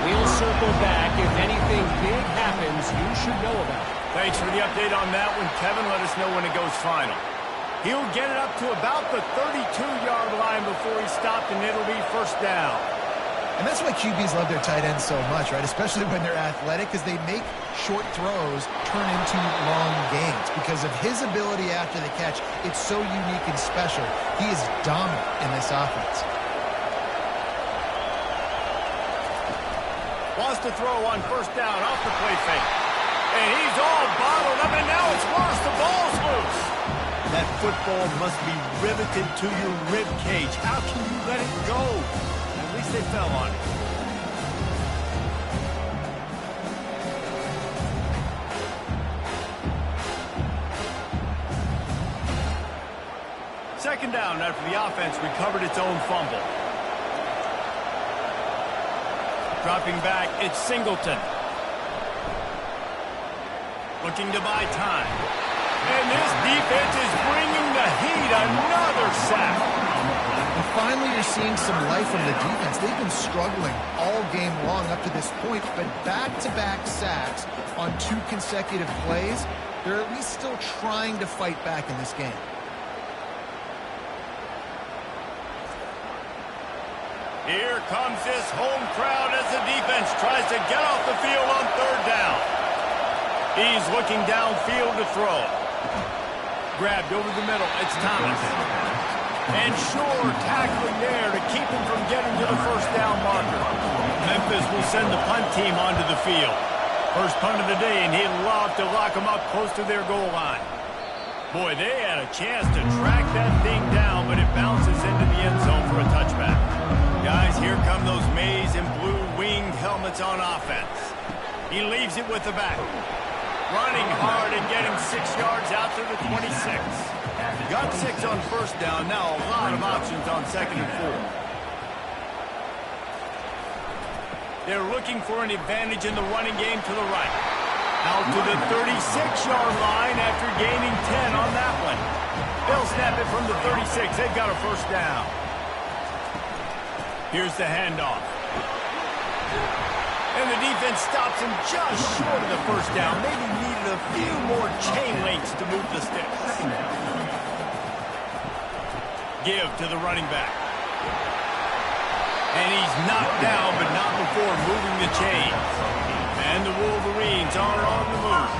We'll circle back. If anything big happens, you should know about it. Thanks for the update on that one, Kevin. Let us know when it goes final. He'll get it up to about the 32-yard line before he's stopped, and it'll be 1st down. And that's why QBs love their tight ends so much, right? Especially when they're athletic, because they make short throws turn into long gains. Because of his ability after the catch, it's so unique and special. He is dominant in this offense. Wants to throw on 1st down off the play fake. And he's all bottled up, and now it's worse. The ball's loose. That football must be riveted to your rib cage. How can you let it go? At least they fell on it. Second down after the offense recovered its own fumble. Dropping back, it's Singleton. Looking to buy time. And this defense is bringing the heat. Another sack. And finally, you're seeing some life from the defense. They've been struggling all game long up to this point, but back-to-back sacks on 2 consecutive plays, they're at least still trying to fight back in this game. Here comes this home crowd as the defense tries to get off the field on 3rd down. He's looking downfield to throw. Grabbed over the middle. It's Thomas. And Shore tackling there to keep him from getting to the 1st down marker. Memphis will send the punt team onto the field. First punt of the day, and he'd love to lock them up close to their goal line. Boy, they had a chance to track that thing down, but it bounces into the end zone for a touchback. Guys, here come those maize and blue winged helmets on offense. He leaves it with the back. Running hard and getting 6 yards out to the 26. Got 6 on 1st down. Now a lot of options on 2nd and 4. They're looking for an advantage in the running game to the right. Out to the 36-yard line after gaining 10 on that one. They'll snap it from the 36. They've got a 1st down. Here's the handoff. And the defense stops him just short of the 1st down. Maybe needed a few more chain links to move the sticks. Give to the running back. And he's knocked down, but not before moving the chains. And the Wolverines are on the move.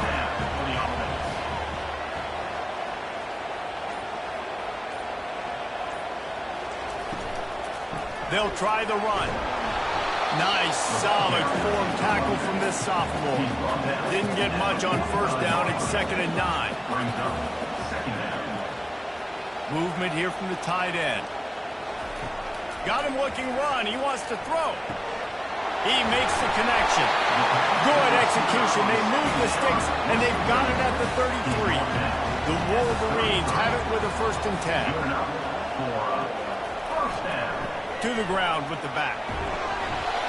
They'll try the run. Nice, solid form tackle from this sophomore. Didn't get much on first down. It's 2nd and 9. Movement here from the tight end. Got him looking run. He wants to throw. He makes the connection. Good execution. They move the sticks, and they've got it at the 33. The Wolverines have it with a 1st and 10. To the ground with the back.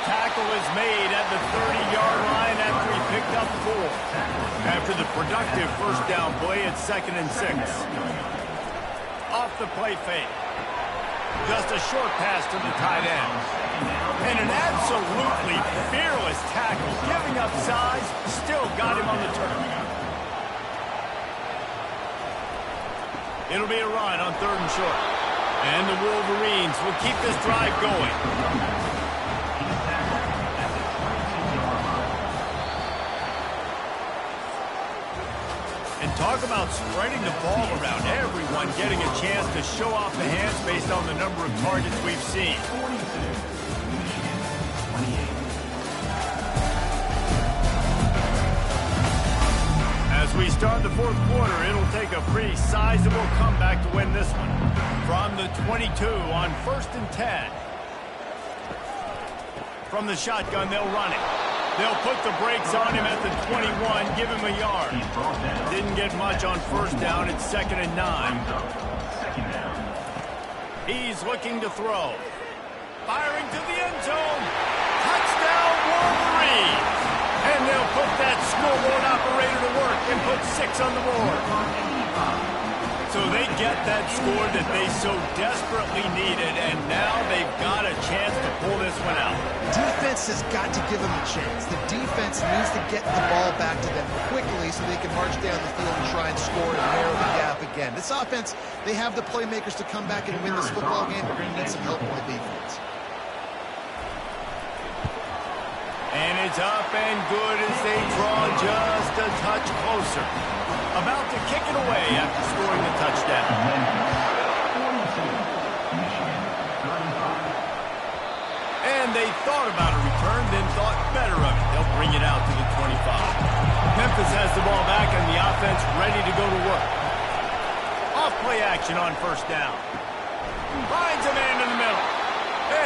Tackle is made at the 30-yard line after he picked up 4. After the productive first down play, it's 2nd and 6. Off the play fake. Just a short pass to the tight end. And an absolutely fearless tackle. Giving up size, still got him on the turn. It'll be a run on 3rd and short. And the Wolverines will keep this drive going. Talk about spreading the ball around. Everyone getting a chance to show off the hands based on the number of targets we've seen. As we start the 4th quarter, it'll take a pretty sizable comeback to win this one. From the 22 on 1st and 10. From the shotgun, they'll run it. They'll put the brakes on him at the 21, give him a yard. Didn't get much on first down. It's 2nd and 9. He's looking to throw. Firing to the end zone. Touchdown, Wolverines! And they'll put that scoreboard operator to work and put 6 on the board. So they get that score that they so desperately needed, and now they've got a chance to pull this one out. Defense has got to give them a chance. The defense needs to get the ball back to them quickly so they can march down the field and try and score and narrow the gap again. This offense, they have the playmakers to come back and win this football game. They're going to need some help from the defense. And it's up and good as they draw just a touch closer. About to kick it away after scoring the touchdown. And they thought about a return, then thought better of it. They'll bring it out to the 25. Memphis has the ball back and the offense ready to go to work. Off play action on first down. Finds a man in the middle.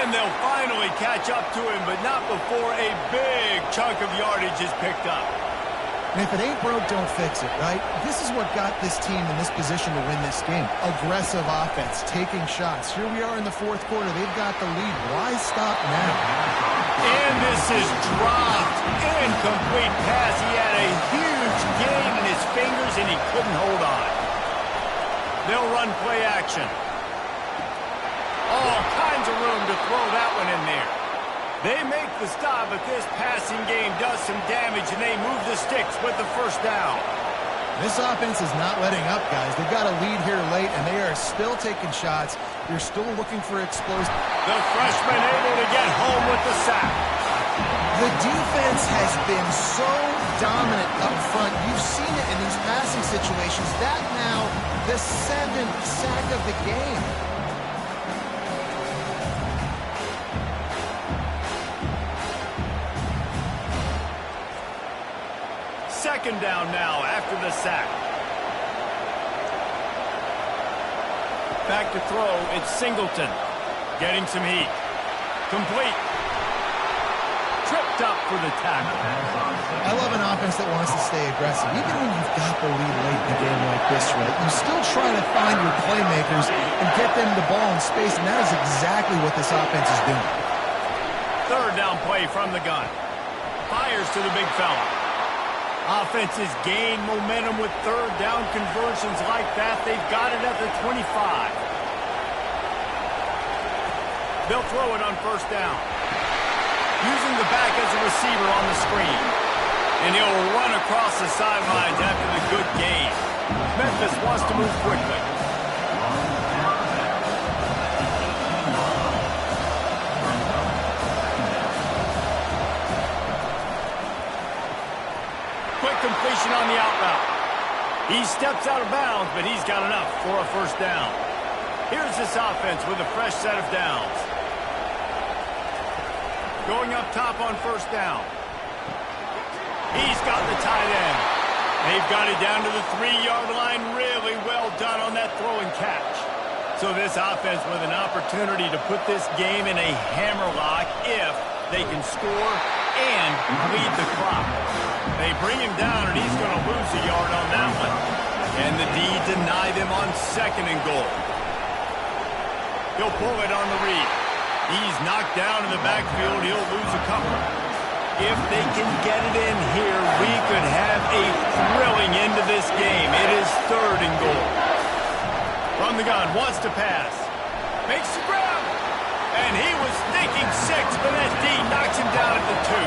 And they'll finally catch up to him, but not before a big chunk of yardage is picked up. And if it ain't broke, don't fix it, right? This is what got this team in this position to win this game. Aggressive offense, taking shots. Here we are in the 4th quarter. They've got the lead. Why stop now? And this is dropped. Incomplete pass. He had a huge gain in his fingers, and he couldn't hold on. They'll run play action. All kinds of room to throw that one in there. They make the stop, but this passing game does some damage, and they move the sticks with the first down. This offense is not letting up, guys. They've got a lead here late, and they are still taking shots. They're still looking for explosive. The freshman able to get home with the sack. The defense has been so dominant up front. You've seen it in these passing situations. That now, the 7th sack of the game. Second down now after the sack. Back to throw, it's Singleton. Getting some heat. Complete. Tripped up for the tackle. I love an offense that wants to stay aggressive. Even when you've got the lead late in a game like this, right, you still try to find your playmakers and get them the ball in space, and that is exactly what this offense is doing. 3rd down play from the gun. Fires to the big fella. Offenses gain momentum with 3rd down conversions like that. They've got it at the 25. They'll throw it on first down. Using the back as a receiver on the screen. And he'll run across the sidelines after the good gain. Memphis wants to move quickly. Completion on the out route. He steps out of bounds, but he's got enough for a first down. Here's this offense with a fresh set of downs. Going up top on first down. He's got the tight end. They've got it down to the 3-yard line. Really well done on that throw and catch. So this offense with an opportunity to put this game in a hammerlock if they can score and lead the clock. They bring him down, and he's going to lose a yard on that one. And the D deny them on 2nd and goal. He'll pull it on the read. He's knocked down in the backfield. He'll lose a couple. If they can get it in here, we could have a thrilling end to this game. It is 3rd and goal. From the gun, wants to pass. Makes the grab. And he was thinking 6, but that D knocks him down at the 2.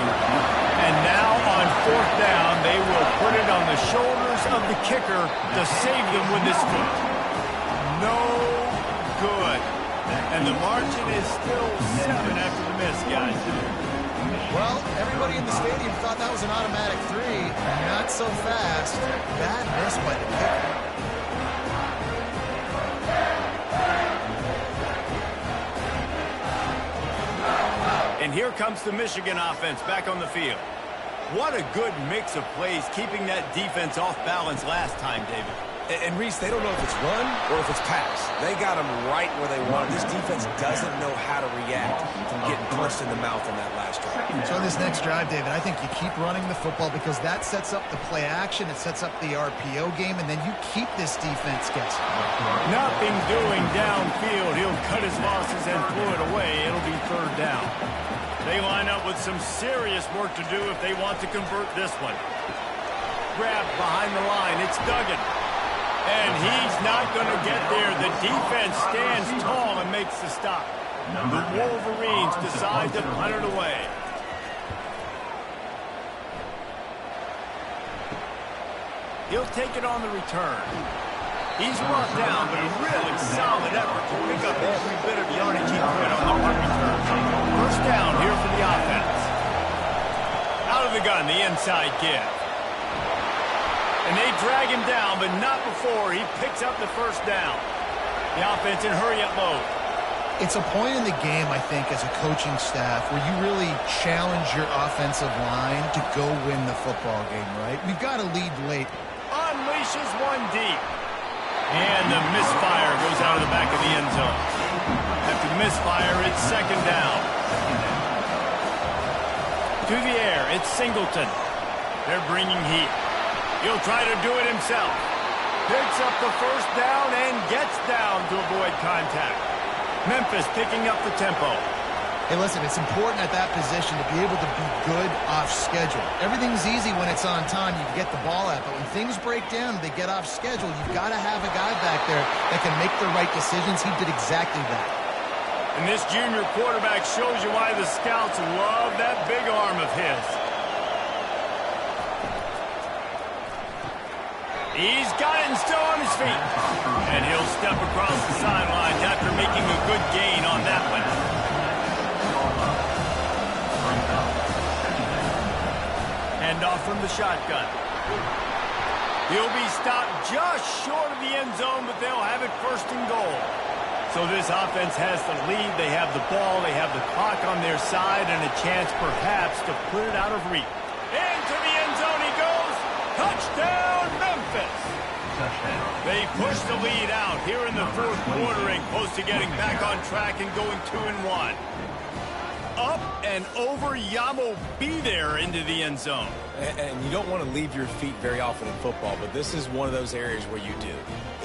And now on 4th down, they will put it on the shoulders of the kicker to save them with his foot. No good. And the margin is still 7 after the miss, guys. Well, everybody in the stadium thought that was an automatic 3. Not so fast. Bad miss by the kicker. And here comes the Michigan offense back on the field. What a good mix of plays, keeping that defense off balance last time, David. And Reese, they don't know if it's run or if it's pass. They got them right where they want. This defense doesn't know how to react from getting punched in the mouth on that last drive. So in this next drive, David, I think you keep running the football because that sets up the play action, it sets up the RPO game, and then you keep this defense guessing. Nothing doing downfield. He'll cut his losses and throw it away. It'll be 3rd down. They line up with some serious work to do if they want to convert this one. Grab behind the line. It's Duggan. And he's not going to get there. The defense stands tall and makes the stop. The Wolverines decide to punt it away. He'll take it on the return. He's brought down, but a really solid effort to pick up every bit of yardage he could on the punt return. 1st down here for the offense. Out of the gun, the inside give. And they drag him down, but not before he picks up the 1st down. The offense in hurry-up mode. It's a point in the game, I think, as a coaching staff where you really challenge your offensive line to go win the football game, right? We've got to lead late. Unleashes one deep. And the misfire goes out of the back of the end zone. After the misfire, it's 2nd down. To the air, it's Singleton. They're bringing heat. He'll try to do it himself. Picks up the 1st down and gets down to avoid contact. Memphis picking up the tempo. Hey, listen, it's important at that position to be able to be good off schedule. Everything's easy when it's on time. You can get the ball out. But when things break down and they get off schedule, you've got to have a guy back there that can make the right decisions. He did exactly that. And this junior quarterback shows you why the scouts love that big arm of his. He's got it and still on his feet. And he'll step across the sidelines after making a good gain on that one. Hand off from the shotgun. He'll be stopped just short of the end zone, but they'll have it 1st and goal. So this offense has the lead. They have the ball. They have the clock on their side and a chance perhaps to put it out of reach. Into the end zone he goes. Touchdown, Memphis. They push the lead out here in the 4th quarter and close to getting back on track and going 2-1. Up and over, Yamo be there into the end zone. And you don't want to leave your feet very often in football, but this is one of those areas where you do.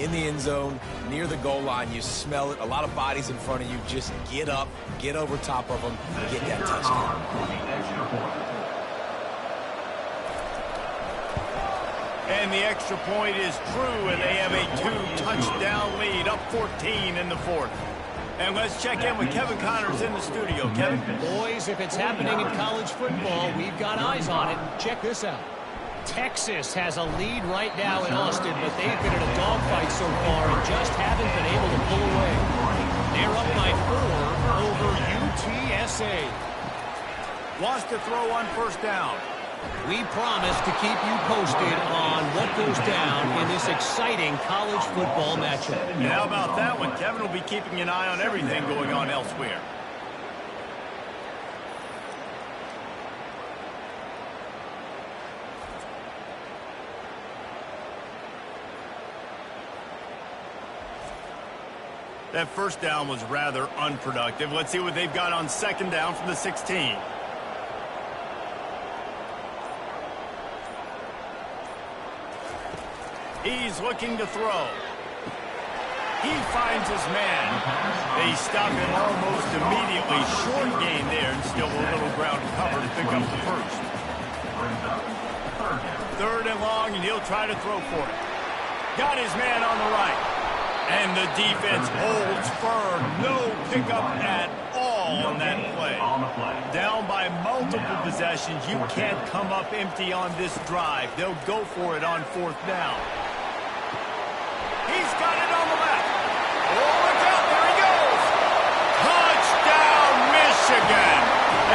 In the end zone, near the goal line, you smell it. A lot of bodies in front of you. Just get up, get over top of them, and get that touchdown. And the extra point is true, and they have a 2-touchdown lead, up 14 in the 4th. And let's check in with Kevin Connors in the studio. Kevin? Boys, if it's happening in college football, we've got eyes on it. Check this out. Texas has a lead right now in Austin, but they've been in a dogfight so far and just haven't been able to pull away. They're up by 4 over UTSA. Wants to throw on 1st down. We promise to keep you posted on what goes down in this exciting college football matchup. And how about that one? Kevin will be keeping an eye on everything going on elsewhere. That first down was rather unproductive. Let's see what they've got on second down from the 16. He's looking to throw. He finds his man. They stop him almost immediately. Short gain there, and still a little ground cover to pick up the first. Third and long, and he'll try to throw for it. Got his man on the right. And the defense holds firm. No pickup at all on that play. Down by multiple possessions. You can't come up empty on this drive. They'll go for it on fourth down. He's got it on the left. Oh, look out. There he goes. Touchdown, Michigan.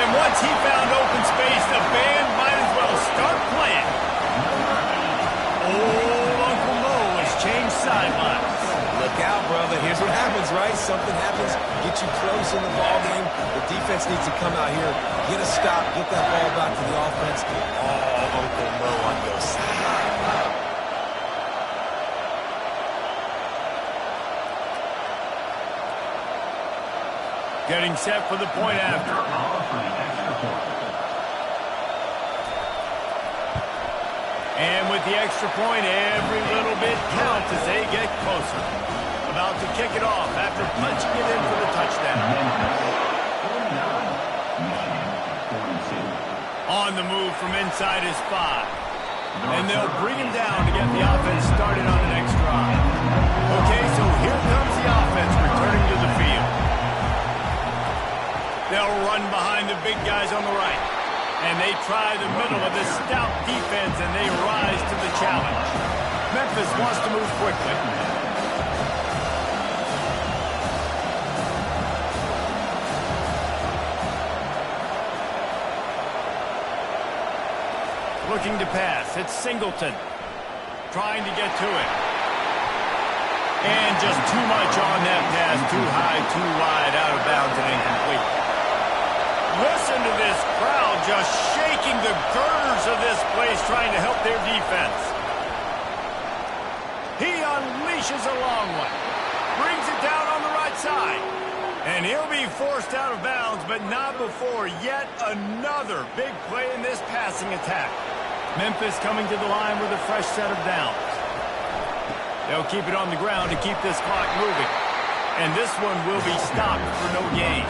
And once he found open space, the band might as well start playing. Oh, Uncle Mo has changed sidelines. Look out, brother. Here's what happens, right? Something happens, get you close in the ball game. The defense needs to come out here, get a stop, get that ball back to the offense. Oh, Uncle Mo on your side. Getting set for the point after. And with the extra point, every little bit counts as they get closer. About to kick it off after punching it in for the touchdown. On the move from inside his 5. And they'll bring him down to get the offense started on the next drive. Okay, so here comes the offense returning to the field. They'll run behind the big guys on the right. And they try the middle of this stout defense, and they rise to the challenge. Memphis wants to move quickly. Looking to pass. It's Singleton. Trying to get to it. And just too much on that pass. Too high, too wide, out of bounds, and incomplete. Listen to this crowd just shaking the girders of this place, trying to help their defense. He unleashes a long one. Brings it down on the right side. And he'll be forced out of bounds, but not before yet another big play in this passing attack. Memphis coming to the line with a fresh set of downs. They'll keep it on the ground to keep this clock moving. And this one will be stopped for no gain.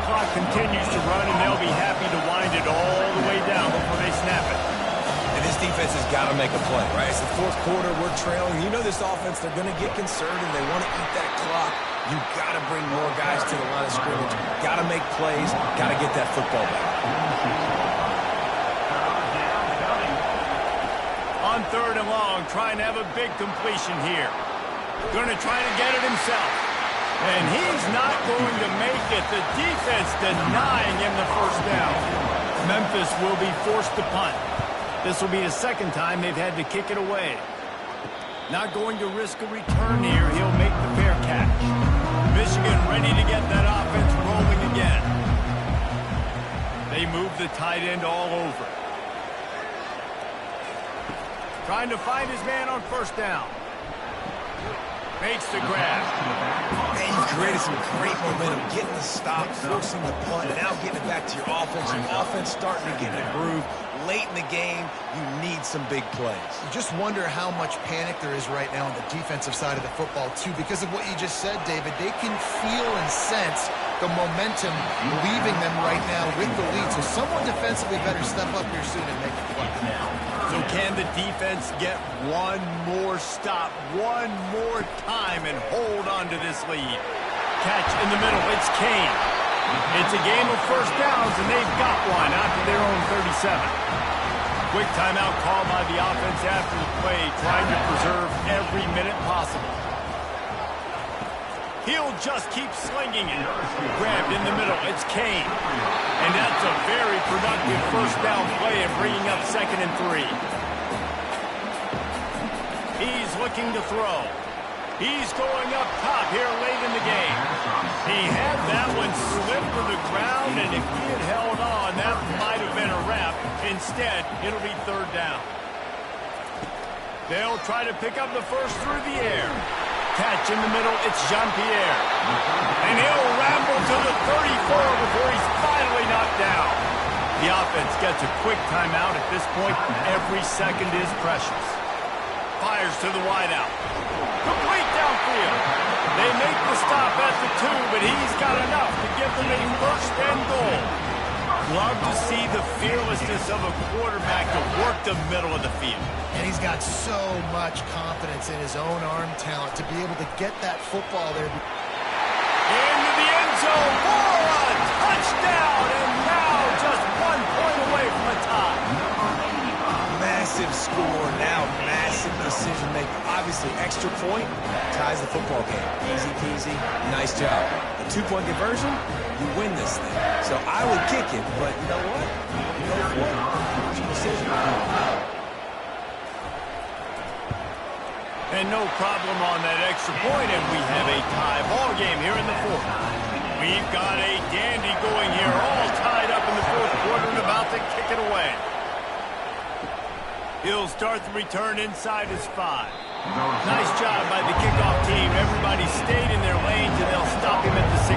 Clock continues to run, and they'll be happy to wind it all the way down before they snap it. And this defense has got to make a play, right? It's the fourth quarter. We're trailing. You know this offense, they're going to get concerned, and they want to eat that clock. You got to bring more guys to the line of scrimmage. Got to make plays. Got to get that football back. On third and long, trying to have a big completion here. Going to try to get it himself. And he's not going to make it. The defense denying him the first down. Memphis will be forced to punt. This will be the second time they've had to kick it away. Not going to risk a return here. He'll make the fair catch. Michigan ready to get that offense rolling again. They move the tight end all over. Trying to find his man on first down. Makes the grab. Man, you've created some great momentum, getting the stop, forcing the punt, and now getting it back to your offense. Your offense starting to get in a groove. Late in the game, you need some big plays. You just wonder how much panic there is right now on the defensive side of the football, too, because of what you just said, David. They can feel and sense the momentum leaving them right now with the lead. So someone defensively better step up here soon and make a play. So can the defense get one more stop, one more time, and hold on to this lead? Catch in the middle. It's Kane. It's a game of first downs, and they've got one after their own 37. Quick timeout call by the offense after the play, trying to preserve every minute possible. He'll just keep slinging it. Grabbed in the middle. It's Kane. And that's a very productive first down play of bringing up 2nd and 3. He's looking to throw. He's going up top here late in the game. He had that one slip to the ground, and if he had held on, that might have been a wrap. Instead, it'll be third down. They'll try to pick up the first through the air. catch in the middle. It's Jean-Pierre. And he'll ramble to the 34 before he's finally knocked down. The offense gets a quick timeout at this point. Every second is precious. Fires to the wideout. Complete downfield. They make the stop at the 2, but he's got enough to give them a first and goal. Love to see the fearlessness of a quarterback to work the middle of the field. And he's got so much confidence in his own arm talent to be able to get that football there. Into the end zone for a touchdown, and now just 1 point away from a tie. Massive score, now massive decision-making. Obviously, extra point ties the football game. Easy peasy, nice job. A 2-point conversion, you win this thing. So I would kick it, but you know what? You go for it. It's your decision. And no problem on that extra point, and we have a tie ball game here in the 4th. We've got a dandy going here, all tied up in the 4th quarter and about to kick it away. He'll start the return inside his 5. Nice job by the kickoff team. Everybody stayed in their lanes, and they'll stop him at the 16.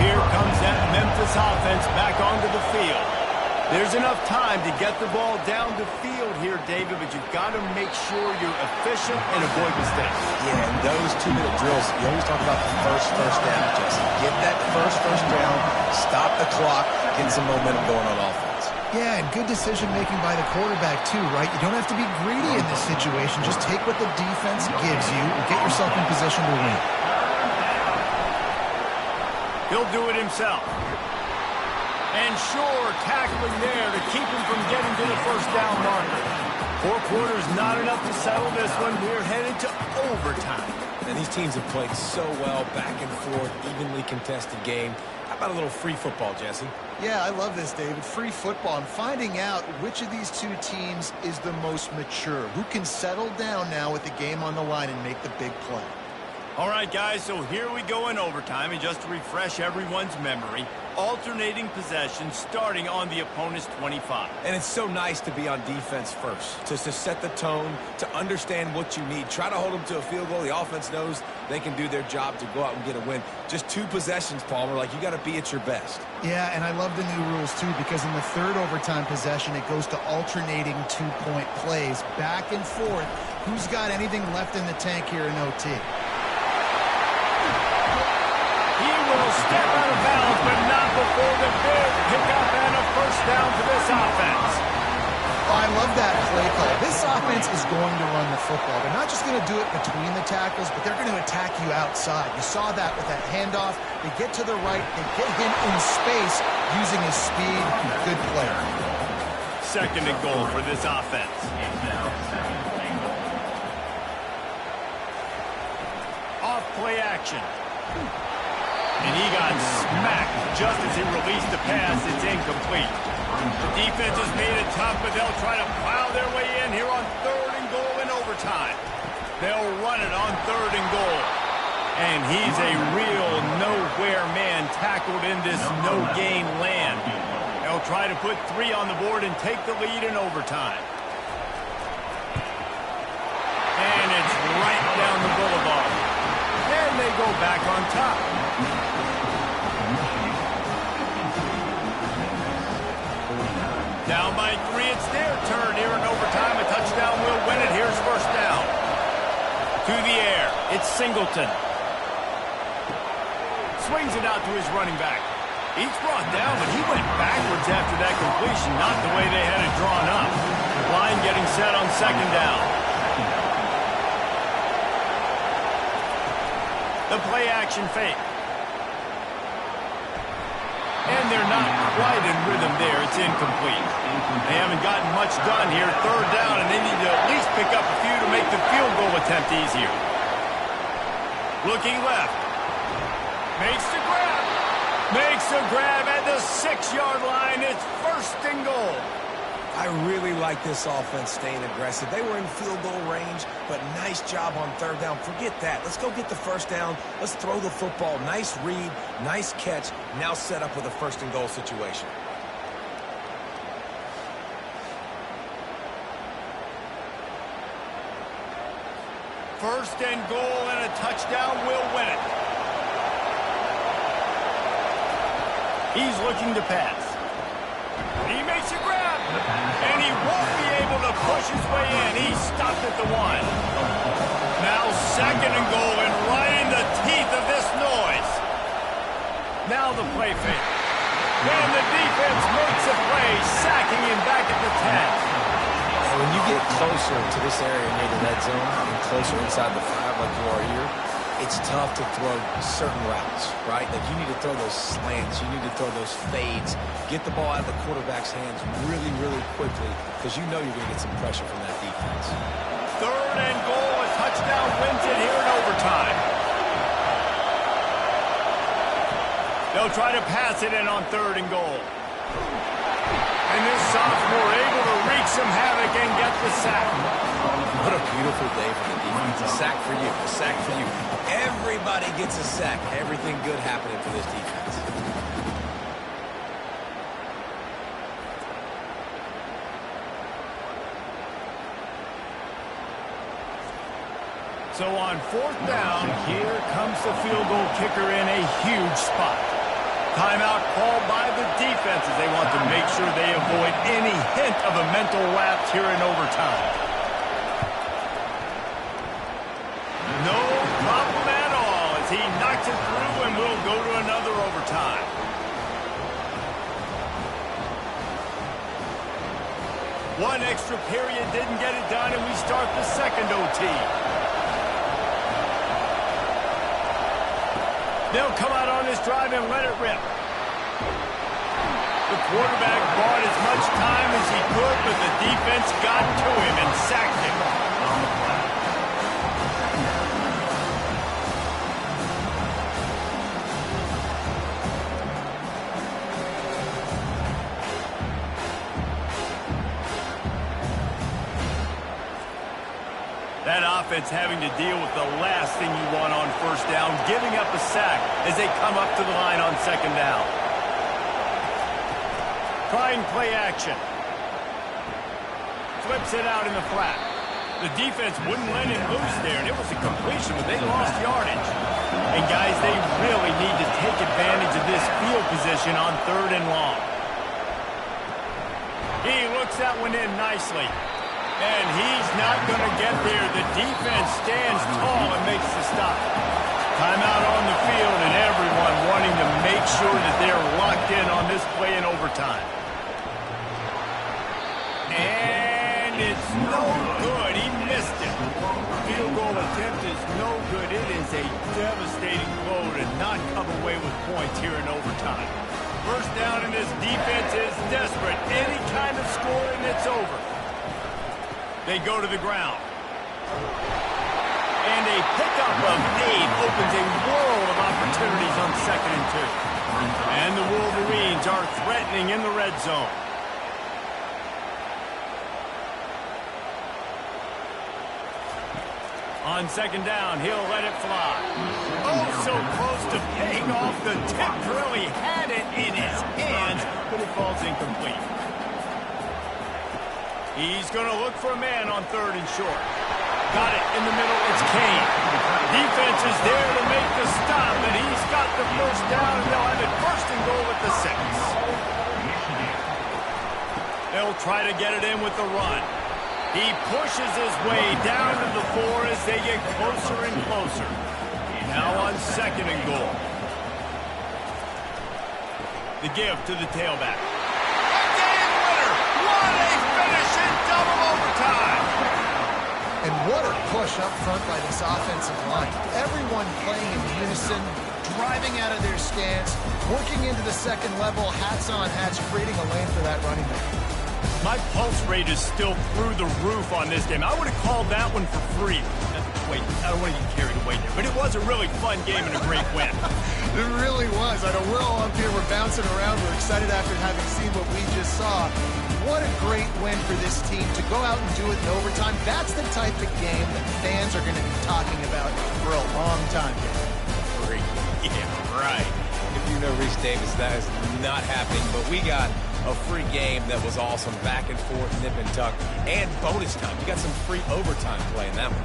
Here comes that Memphis offense back onto the field. There's enough time to get the ball down the field here, David, but you've got to make sure you're efficient and avoid mistakes. Yeah, and those 2-minute drills, you always talk about the first down, Jesse. Get that first down, stop the clock, get some momentum going on offense. Yeah, and good decision-making by the quarterback, too, right? You don't have to be greedy in this situation. Just take what the defense gives you and get yourself in position to win. He'll do it himself. And sure, tackling there to keep him from getting to the first down marker. 4 quarters, not enough to settle this one. We're headed to overtime. And these teams have played so well, back and forth, evenly contested game. How about a little free football, Jesse? Yeah, I love this, David. Free football. I'm finding out which of these 2 teams is the most mature. Who can settle down now with the game on the line and make the big play. All right, guys, so here we go in overtime. And just to refresh everyone's memory, alternating possession starting on the opponent's 25. And it's so nice to be on defense first, just to set the tone, to understand what you need. Try to hold them to a field goal. The offense knows they can do their job to go out and get a win. Just 2 possessions, Palmer, like you got to be at your best. Yeah, and I love the new rules, too, because in the 3rd overtime possession, it goes to alternating 2-point plays, back and forth. Who's got anything left in the tank here in OT? Will step out of bounds, but not before the big pickup and a first down for this offense. Oh, I love that play call. This offense is going to run the football. They're not just going to do it between the tackles, but they're going to attack you outside. You saw that with that handoff. They get to the right. They get him in space using his speed. Good player. 2nd and goal for this offense. Off play action. And he got smacked just as he released the pass. It's incomplete. The defense has made it tough, but they'll try to plow their way in here on 3rd and goal in overtime. They'll run it on 3rd and goal. And he's a real nowhere man tackled in this no-gain land. They'll try to put 3 on the board and take the lead in overtime. And it's right down the boulevard. And they go back on top. Down by 3, it's their turn here in overtime. A touchdown will win it. Here's first down. To the air, it's Singleton. Swings it out to his running back. He's brought down, but he went backwards after that completion, not the way they had it drawn up. Line getting set on 2nd down. The play action fake. And they're not quite in rhythm there. It's incomplete. They haven't gotten much done here. 3rd down, and they need to at least pick up a few to make the field goal attempt easier. Looking left. Makes the grab. Makes the grab at the 6-yard line. It's 1st and goal. I really like this offense staying aggressive. They were in field goal range, but nice job on 3rd down. Forget that. Let's go get the first down. Let's throw the football. Nice read, nice catch. Now set up with a 1st and goal situation. First and goal, and a touchdown will win it. He's looking to pass. He makes a grab, and he won't be able to push his way in. He's stopped at the 1. Now second and goal, and right in the teeth of this noise. Now the play fake. And the defense makes a play, sacking him back at the 10. When you get closer to this area near the red zone and closer inside the 5 like you are here, it's tough to throw certain routes, right? Like you need to throw those slants, you need to throw those fades, get the ball out of the quarterback's hands really, really quickly because you know you're going to get some pressure from that defense. Third and goal, a touchdown wins it here in overtime. They'll try to pass it in on third and goal. And this sophomore able to wreak some havoc and get the sack. What a beautiful day for the defense. A sack for you, a sack for you. Everybody gets a sack. Everything good happening for this defense. So on fourth down, here comes the field goal kicker in a huge spot. Timeout called by the defense as they want to make sure they avoid any hint of a mental lapse here in overtime. No problem at all as he knocks it through and will go to another overtime. One extra period didn't get it done, and we start the second OT. They'll come out on this drive and let it rip. The quarterback bought as much time as he could, but the defense got to him and sacked him. That offense having to deal with the last thing you want on first down, giving up a sack as they come up to the line on second down. Trying play action. Flips it out in the flat. The defense wouldn't let him loose there, and it was a completion, but they lost yardage. And guys, they really need to take advantage of this field position on third and long. He looks that one in nicely. And he's not going to get there. The defense stands tall and makes the stop. Timeout on the field, and everyone wanting to make sure that they're locked in on this play in overtime. And it's no good. He missed it. Field goal attempt is no good. It is a devastating blow to not come away with points here in overtime. First down, and this defense is desperate. Any kind of score, and it's over. They go to the ground. And a pickup of 8 opens a world of opportunities on second and 2. And the Wolverines are threatening in the red zone. On second down, he'll let it fly. Oh, so close to paying off. The tip really had it in his hands, but it falls incomplete. He's going to look for a man on third and short. Got it in the middle. It's Kane. Defense is there to make the stop, and he's got the first down, and they'll have it first and goal at the 6. They'll try to get it in with the run. He pushes his way down to the 4 as they get closer and closer. Now on second and goal. The give to the tailback. And what a push up front by this offensive line. Everyone playing in unison, driving out of their stance, working into the second level, hats on hats, creating a lane for that running back. My pulse rate is still through the roof on this game. I would have called that one for free. Wait, I don't want to get carried away there, but it was a really fun game and a great win. It really was. I know we're all up here, we're bouncing around, we're excited after having seen what we just saw. What a great win for this team to go out and do it in overtime. That's the type of game that fans are going to be talking about for a long time. Yeah, right. If you know Reese Davis, that is not happening, but we got a free game that was awesome, back and forth, nip and tuck, and bonus time. We got some free overtime play in that one.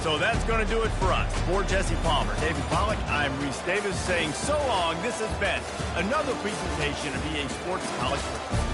So that's going to do it for us. For Jesse Palmer, David Pollack, I'm Reese Davis saying so long. This has been another presentation of EA Sports College Football.